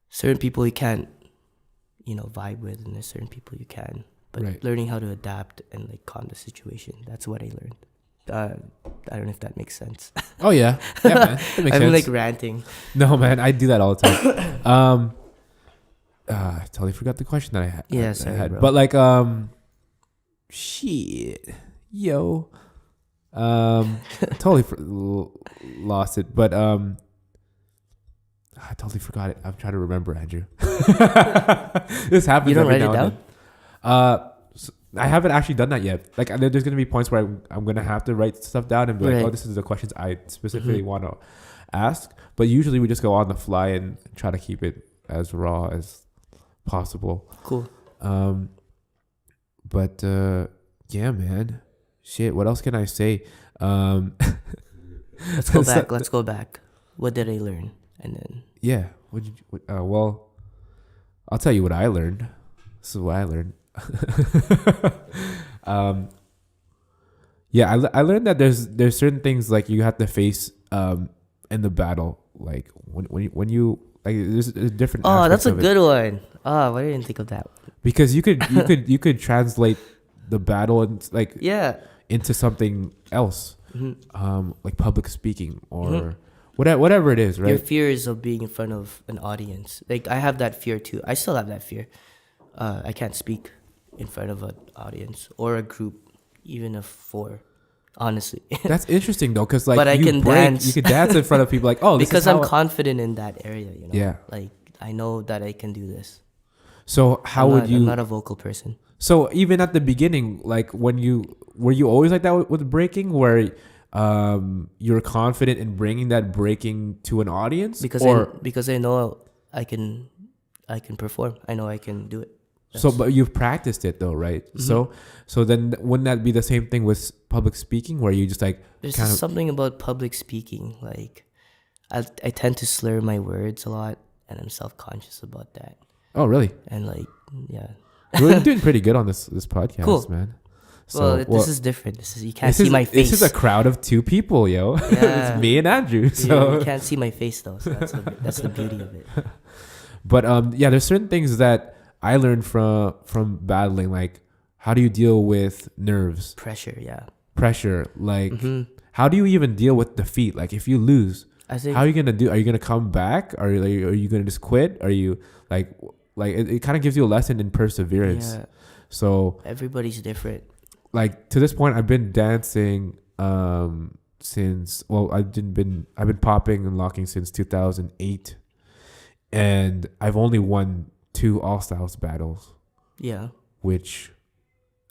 certain people you can't, you know, vibe with, and there's certain people you can. But right. Learning how to adapt and like calm the situation, that's what I learned. I don't know if that makes sense. Oh yeah, man, that makes I'm sense. like ranting. No, man, I do that all the time. I totally forgot the question that I had. Yeah, sorry, bro. But like, shit, yo, totally lost it. But I totally forgot it. I'm trying to remember, Andrew. This happens. You don't every write it now down? and then. I haven't actually done that yet. Like, there's gonna be points where I'm gonna have to write stuff down and be like, Right. oh, this is the questions I specifically want to ask. But usually we just go on the fly and try to keep it as raw as possible. Cool. But yeah, man. Shit. What else can I say? Let's go back. Let's go back. What did I learn? And then Yeah. Well, I'll tell you what I learned. This is what I learned. Yeah, I learned that there's certain things like you have to face in the battle. Like when you like there's different. oh, that's aspects a of it. good one. Oh, I didn't think of that. Because you could translate the battle and like Yeah. into something else, Mm-hmm. like public speaking or whatever it is, Your right? fears of being in front of an audience. Like I have that fear too. I still have that fear. I can't speak in front of an audience or a group, even of 4. Honestly, That's interesting though, because like But I can dance. You can dance in front of people, like oh, this because is I'm how confident in that area. You know. Yeah. Like I know that I can do this. So how would you? I'm not a vocal person. So even at the beginning, like were you always like that with breaking, where you're confident in bringing that breaking to an audience, Because I know I can perform. I know I can do it. so but you've practiced it though, right? Mm-hmm. So then wouldn't that be the same thing with public speaking, where you just like There's kind of something about public speaking. Like I tend to slur my words a lot, and I'm self-conscious about that. oh really? And like yeah. We're doing pretty good on this podcast, Cool. man. This is different. You can't this see is, my face. This is a crowd of 2 people, yo. Yeah. It's me and Andrew. So You can't see my face though, so that's the beauty of it. But yeah, there's certain things that I learned from battling. Like, how do you deal with nerves, Pressure, yeah. pressure? Like, how do you even deal with defeat? Like, if you lose, I think how are you gonna do? Are you gonna come back? Are you gonna just quit? Are you like it kind of gives you a lesson in perseverance. yeah, So everybody's different. like to this point, I've been dancing since I've been popping and locking since 2008, and I've only won 2 all styles battles, Yeah. which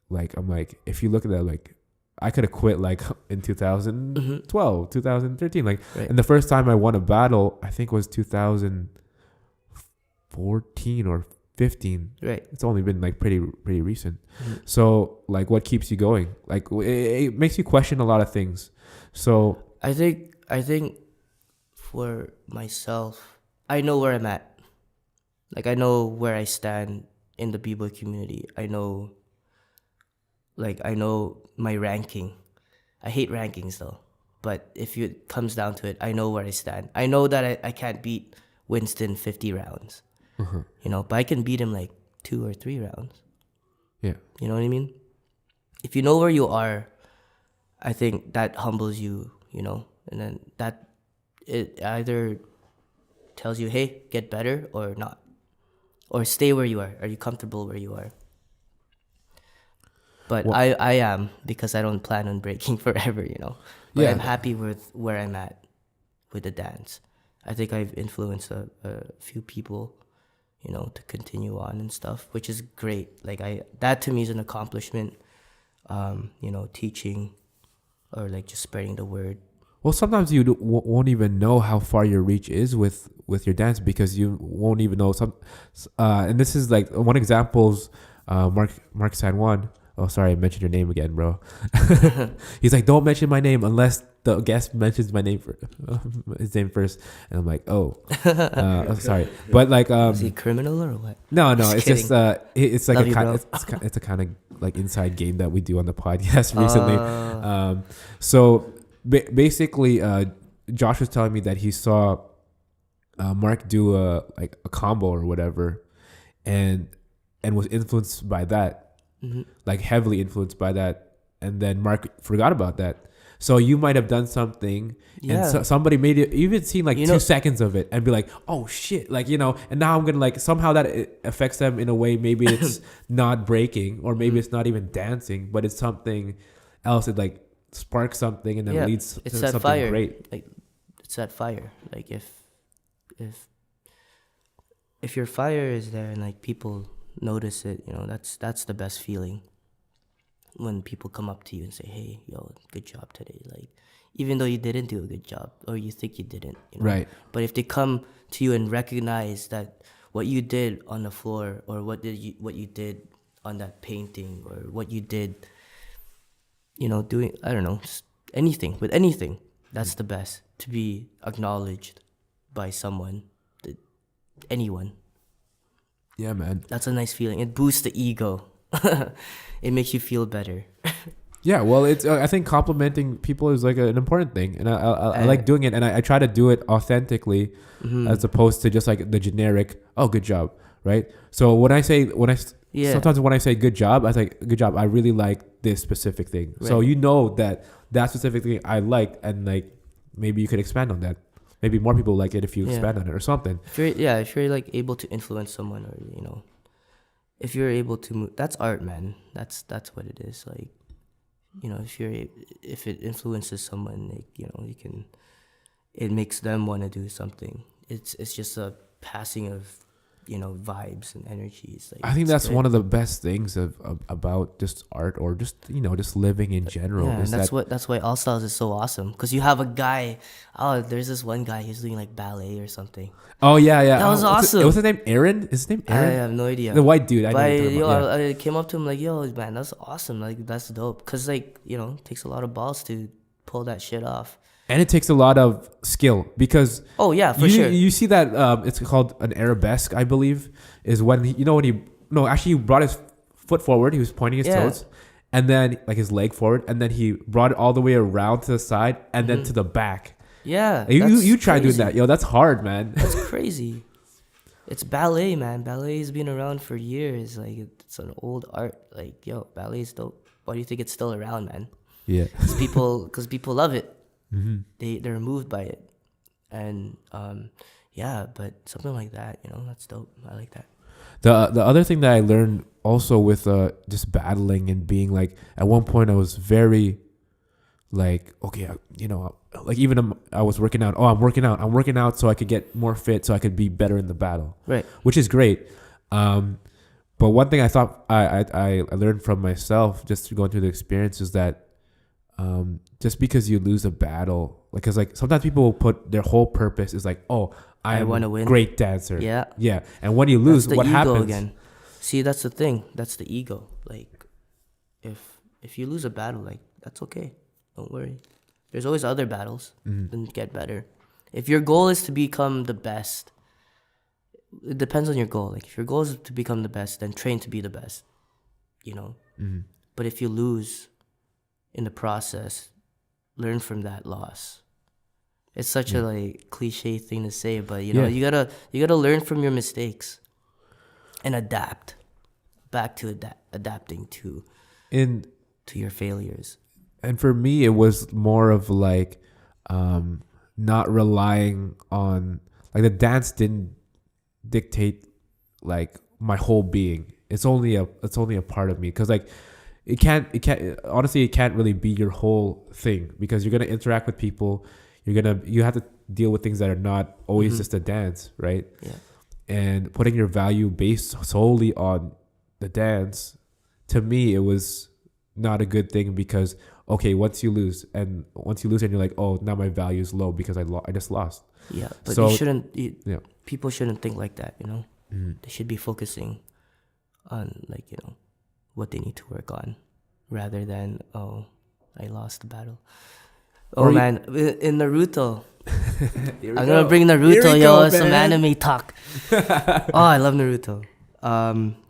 like I'm like, if you look at that, like I could have quit like in 2012 2013, like Right. and the first time I won a battle I think was 2014 or 15. Right. It's only been like pretty recent. So like what keeps you going? Like it makes you question a lot of things. So I think for myself, I know where I'm at. Like I know where I stand in the b-boy community. I know my ranking. I hate rankings though. But if it comes down to it, I know where I stand. I know that I can't beat Winston 50 rounds. You know, but I can beat him like 2 or 3 rounds. yeah. You know what I mean? If you know where you are, I think that humbles you, you know, and then that it either tells you, hey, get better or not. Or stay where you are. Are you comfortable where you are? But Well- I am, because I don't plan on breaking forever, you know. But Yeah. I'm happy with where I'm at with the dance. I think I've influenced a few people, you know, to continue on and stuff, which is great. Like that to me is an accomplishment. You know, teaching or like just spreading the word. Well, sometimes you won't even know how far your reach is with your dance, because you won't even know some. And this is like one example's Mark San Juan. Oh, sorry, I mentioned your name again, bro. He's like, don't mention my name unless the guest mentions my name his name first. And I'm like, oh, sorry, but like, Is he a criminal or what? no, Just it's kidding. just it's like Love a you, kind, bro. it's a kind of like inside game that we do on the podcast recently. So basically, Josh was telling me that he saw Mark do a combo or whatever, and was influenced by that, like heavily influenced by that, and then Mark forgot about that. So you might have done something, Yeah. and somebody made it, even seen like You 2 know- seconds of it, and be like, "Oh shit!" Like, you know. And now I'm gonna like somehow that it affects them in a way. Maybe it's not breaking, or maybe it's not even dancing, but it's something else. It like sparks something, and then Yeah, leads it's to that something fire. great. Like it's that fire. Like if if your fire is there and like people notice it, you know, that's the best feeling. When people come up to you and say, "Hey, yo, good job today," like even though you didn't do a good job or you think you didn't, you know. Right. But if they come to you and recognize that what you did on the floor or what you did on that painting or what you did, you know, doing, I don't know, anything with anything, that's the best, to be acknowledged by someone, anyone. Yeah, man. That's a nice feeling. It boosts the ego. It makes you feel better. Yeah, well, it's I think complimenting people is like an important thing, and I like doing it, and I try to do it authentically, as opposed to just like the generic, "Oh, good job," right? So sometimes when I say good job, I say good job. I really like this specific thing, right. So you know that specific thing I liked, and like maybe you could expand on that. Maybe more people like it if you expand on it or something. If you're like able to influence someone, or you know, if you're able to move, that's art, man. That's what it is. Like, you know, if it influences someone, like, you know, it makes them want to do something. It's just a passing of, you know, vibes and energies. Like, I think that's one of the best things about just art, or just, you know, just living in general. Yeah, and that's why All Styles is so awesome, because you have a guy. Oh, there's this one guy who's doing like ballet or something. Oh yeah. That was awesome. What's his name? Aaron? Is his name Aaron? I have no idea. The white dude. I came up to him like, "Yo, man, that's awesome. Like, that's dope." Cause like, you know, it takes a lot of balls to pull that shit off. And it takes a lot of skill, because sure. You see that it's called an arabesque, I believe, is when he brought his foot forward, he was pointing his toes, and then like his leg forward, and then he brought it all the way around to the side and then to the back. Yeah, you try doing that, yo. That's hard, man. That's crazy. It's ballet, man. Ballet has been around for years. Like, it's an old art. Like, yo, ballet is dope. Why do you think it's still around, man? Yeah, because people love it. Mm-hmm. They're moved by it, and but something like that, you know, that's dope. I like that. The other thing that I learned also with just battling and being like, at one point I was very like, okay, you know, like even I was working out. Oh, I'm working out so I could get more fit, so I could be better in the battle. Right. Which is great. But one thing I thought I learned from myself just going through the experience is that just because you lose a battle, like, cause like sometimes people will put their whole purpose is like, oh, I want to win, great dancer. Yeah. And when you lose, what happens? Again. See, that's the thing. That's the ego. Like, if you lose a battle, like, that's okay. Don't worry. There's always other battles. And get better. If your goal is to become the best, it depends on your goal. Like, if your goal is to become the best, then train to be the best. You know. But if you lose in the process, learn from that loss. It's such a like cliche thing to say, but you know, you gotta learn from your mistakes and adapt back to adapting to your failures. And for me, it was more of like not relying on, like, the dance didn't dictate like my whole being. It's only a part of me, because like it can't really be your whole thing, because you're gonna interact with people. You have to deal with things that are not always just a dance, right? Yeah. And putting your value based solely on the dance, to me, it was not a good thing, because okay, once you lose and you're like, oh, now my value is low because I just lost. Yeah, but people shouldn't think like that, you know? They should be focusing on, like, you know, what they need to work on, rather than, oh, I lost the battle. Oh, man, in Naruto. I'm going to bring Naruto, yo, some anime talk. Oh, I love Naruto.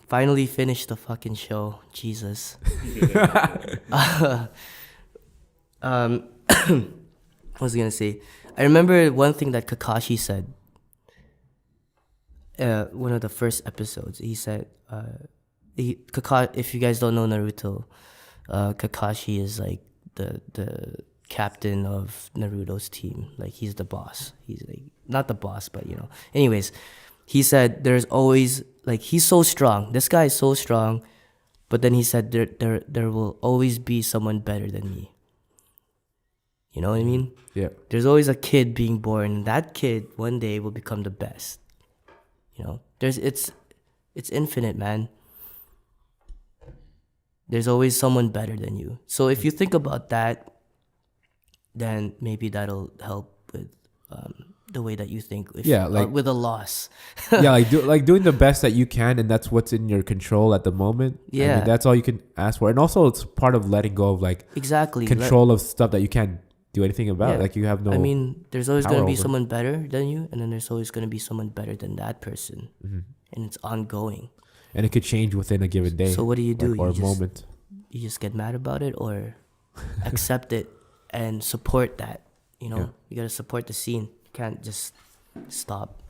Finally finished the fucking show. Jesus. What was I going to say? I remember one thing that Kakashi said. One of the first episodes. He said, if you guys don't know Naruto, Kakashi is like the captain of Naruto's team. Like, he's the boss. He's like, not the boss, but you know. Anyways, he said there's always, like, he's so strong. This guy is so strong, but then he said there will always be someone better than me. You know what I mean? Yeah. There's always a kid being born, and that kid one day will become the best. You know? It's infinite, man. There's always someone better than you. So if you think about that, then maybe that'll help with the way that you think. With a loss. Yeah, doing the best that you can, and that's what's in your control at the moment. Yeah, I mean, that's all you can ask for, and also it's part of letting go of exactly control of stuff that you can't do anything about. Yeah. Like you have no. I mean, there's always power gonna be over. someone better than you, and then there's always gonna be someone better than that person, and it's ongoing. And it could change within a given day. So what do you do? Or a moment. You just get mad about it, or accept it and support that. You know, you gotta support the scene. You can't just stop.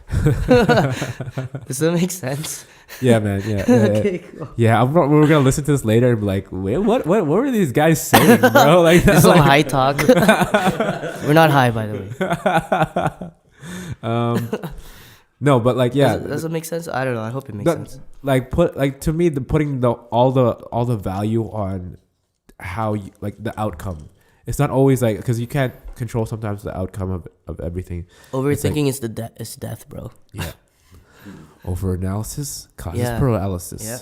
Does that make sense? Yeah, man. Yeah. Okay, cool. Yeah, we're gonna listen to this later and be like, wait, what were these guys saying, bro? Like This is some high talk. We're not high, by the way. No, but Does it make sense? I don't know. I hope it makes sense. To me, putting all the value on how you the outcome. It's not always because you can't control sometimes the outcome of everything. Overthinking is death, bro. Yeah. Overanalysis causes paralysis. Yeah.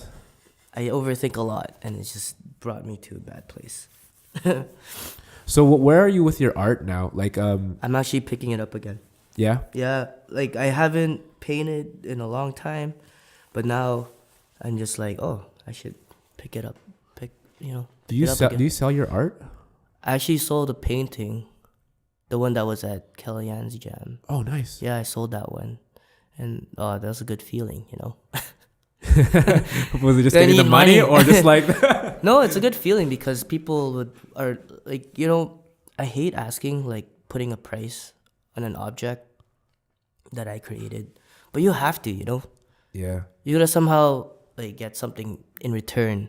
I overthink a lot, and it's just brought me to a bad place. So where are you with your art now? I'm actually picking it up again. Yeah. Yeah, I haven't painted in a long time, but now I'm just I should pick it up. Do you sell your art? I actually sold a painting, the one that was at Kellyanne's Jam. Oh, nice. Yeah, I sold that one, and that was a good feeling, Was it just getting the money or just No, it's a good feeling because people are I hate asking putting a price on an object that I created, but you have to, Yeah. you gotta somehow get something in return.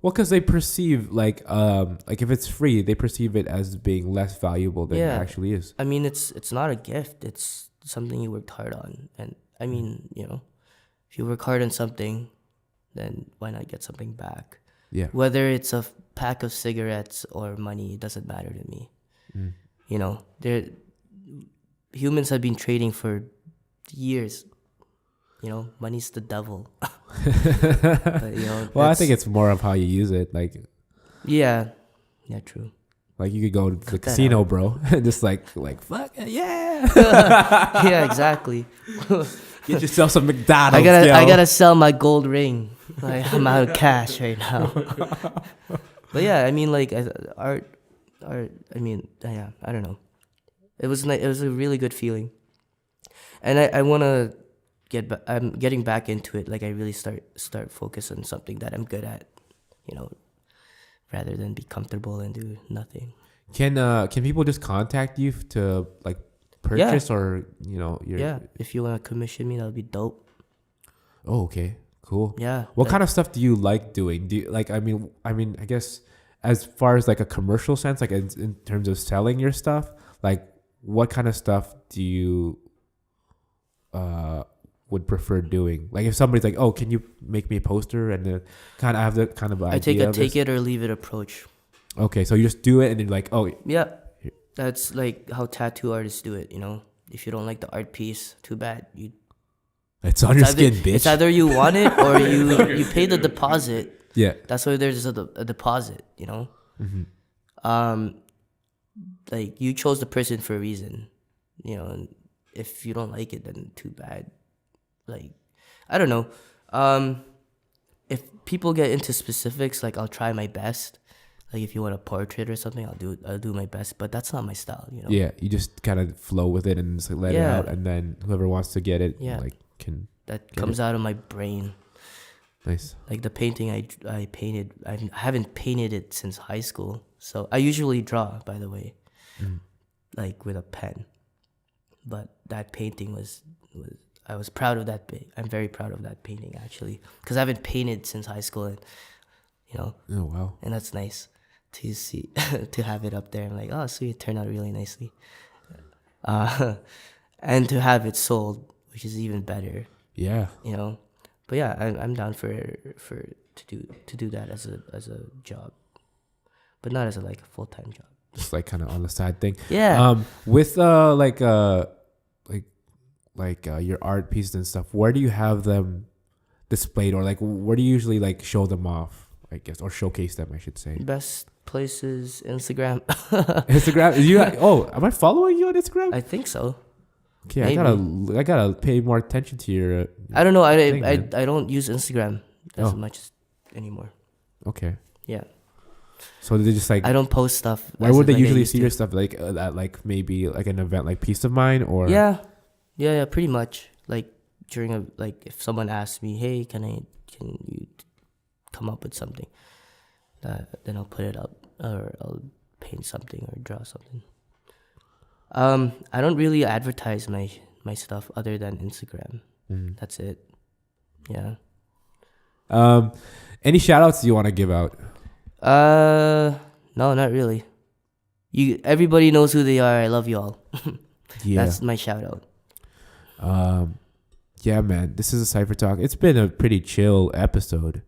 Well, because they perceive if it's free, they perceive it as being less valuable than it actually is. I mean, it's not a gift. It's something you worked hard on, and I mean, if you work hard on something, then why not get something back? Yeah. Whether it's a pack of cigarettes or money, it doesn't matter to me. Humans have been trading for years. Money's the devil. But, well, I think it's more of how you use it. Yeah, true. You could go to the casino, bro, and just fuck it, yeah. Yeah, exactly. Get yourself some McDonald's. I gotta sell my gold ring. I'm out of cash right now. But yeah, I mean, art. I mean, yeah, I don't know. It was a really good feeling, and I wanna I'm getting back into it. I really start focus on something that I'm good at, rather than be comfortable and do nothing. Can people just contact you to purchase or if you want to commission me, that would be dope. Oh, okay, cool. Yeah. What kind of stuff do you like doing? Do you I mean I guess as far as a commercial sense, in terms of selling your stuff, what kind of stuff do you would prefer doing? If somebody's oh, can you make me a poster, and kind of have the kind of idea. I take it or leave it approach. Okay, so you just do it, and then oh yeah, that's how tattoo artists do it. If you don't like the art piece, too bad. It's on your skin, bitch. It's either you want it or you pay the deposit. Yeah, that's why there's a deposit. Mm-hmm. You chose the person for a reason. And if you don't like it, then too bad. I don't know. If people get into specifics, I'll try my best. If you want a portrait or something, I'll do my best. But that's not my style, Yeah, you just kind of flow with it and just let it out, and then whoever wants to get it, can. That comes out of my brain. Nice. The painting I painted, I haven't painted it since high school. So I usually draw, by the way, with a pen. But that painting was I was proud of that. I'm very proud of that painting, actually, because I haven't painted since high school, and Oh, wow. And that's nice to see, to have it up there. I'm oh, sweet, it turned out really nicely. And to have it sold, which is even better. Yeah. But yeah, I'm down to do that as a job, but not as a full-time job. Just kind of on the side thing. Yeah. With like your art pieces and stuff, where do you have them displayed, or like where do you usually like show them off, I guess, or showcase them, I should say? Best places, Instagram. Instagram? Am I following you on Instagram? I think so. Okay, Maybe. I gotta pay more attention to your. I don't know. I don't use Instagram as much anymore. Okay. Yeah. So they just like. I don't post stuff. Where would they usually see your stuff? Like at like maybe like an event like Peace of Mind or. Yeah, pretty much. Like during if someone asks me, hey, can you come up with something? Then I'll put it up, or I'll paint something or draw something. I don't really advertise my stuff other than Instagram. That's it. Yeah. Any shout outs you want to give out? No, not really. Everybody knows who they are. I love you all. Yeah. That's my shout out. Yeah, man. This is a CypherTalk. It's been a pretty chill episode,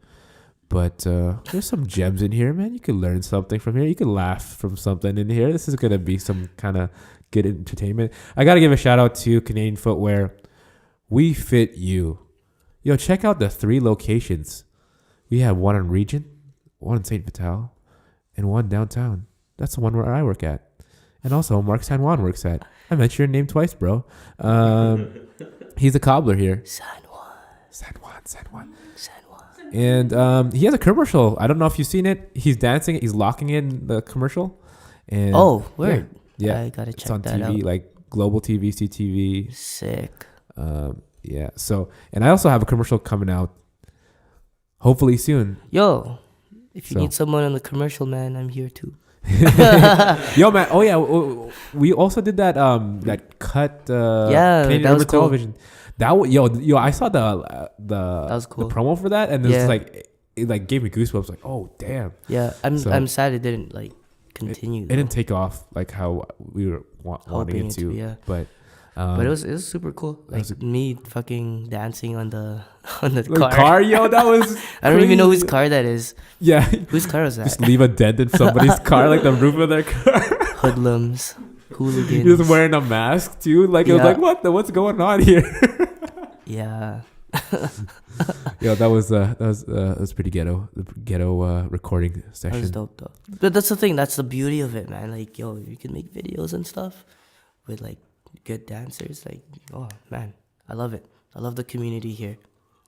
but there's some gems in here, man. You can learn something from here. You can laugh from something in here. This is gonna be some kind of good entertainment. I gotta give a shout out to Canadian Footwear. We fit you. Yo, check out the 3 locations. We have one in Regent, one in St. Vital, and one downtown. That's the one where I work at. And also Mark San Juan works at. I mentioned your name twice, bro. He's a cobbler here. San Juan. And he has a commercial. I don't know if you've seen it. He's dancing. He's locking in the commercial. And word. Yeah. I gotta check it's on that TV, out. like Global TV, CTV. Sick. Yeah. So, and I also have a commercial coming out hopefully soon. Yo, if you need someone on the commercial, man, I'm here too. Yo, man. Oh yeah, we also did that that cut Canadian that was cool. television. I saw the that was cool. the promo for that, and it was like it like gave me goosebumps. Like, oh damn. Yeah, I'm sad it didn't like continue. It didn't take off like how we were wanting it to. Yeah, but it was super cool. Like me fucking dancing on the car. Yo, that was. I don't even know whose car that is. Yeah, whose car was that? Just leave a dent in somebody's car, like the roof of their car. Hoodlums, hooligans. He was wearing a mask too. Like it was like, what's going on here? Yeah. Yeah, that was pretty ghetto. The ghetto recording session. That was dope though. But that's the thing. That's the beauty of it, man. Like, yo, you can make videos and stuff with like good dancers. Like, oh man, I love it. I love the community here.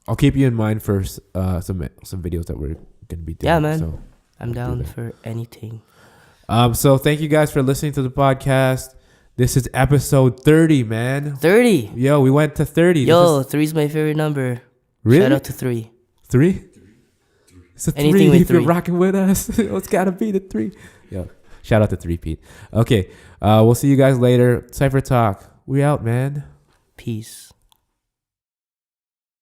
I'll keep you in mind for some videos that we're gonna be doing. Yeah, man. So I'm down for anything. So thank you guys for listening to the podcast. This is episode 30, man. 30. Yo, we went to 30. Yo, 3's my favorite number. Really? Shout out to 3. 3? It's a 3. Anything with if 3. You're rocking with us, it's gotta be the 3. Yo, shout out to 3 Pete. Okay, we'll see you guys later. CypherTalk. We out, man. Peace.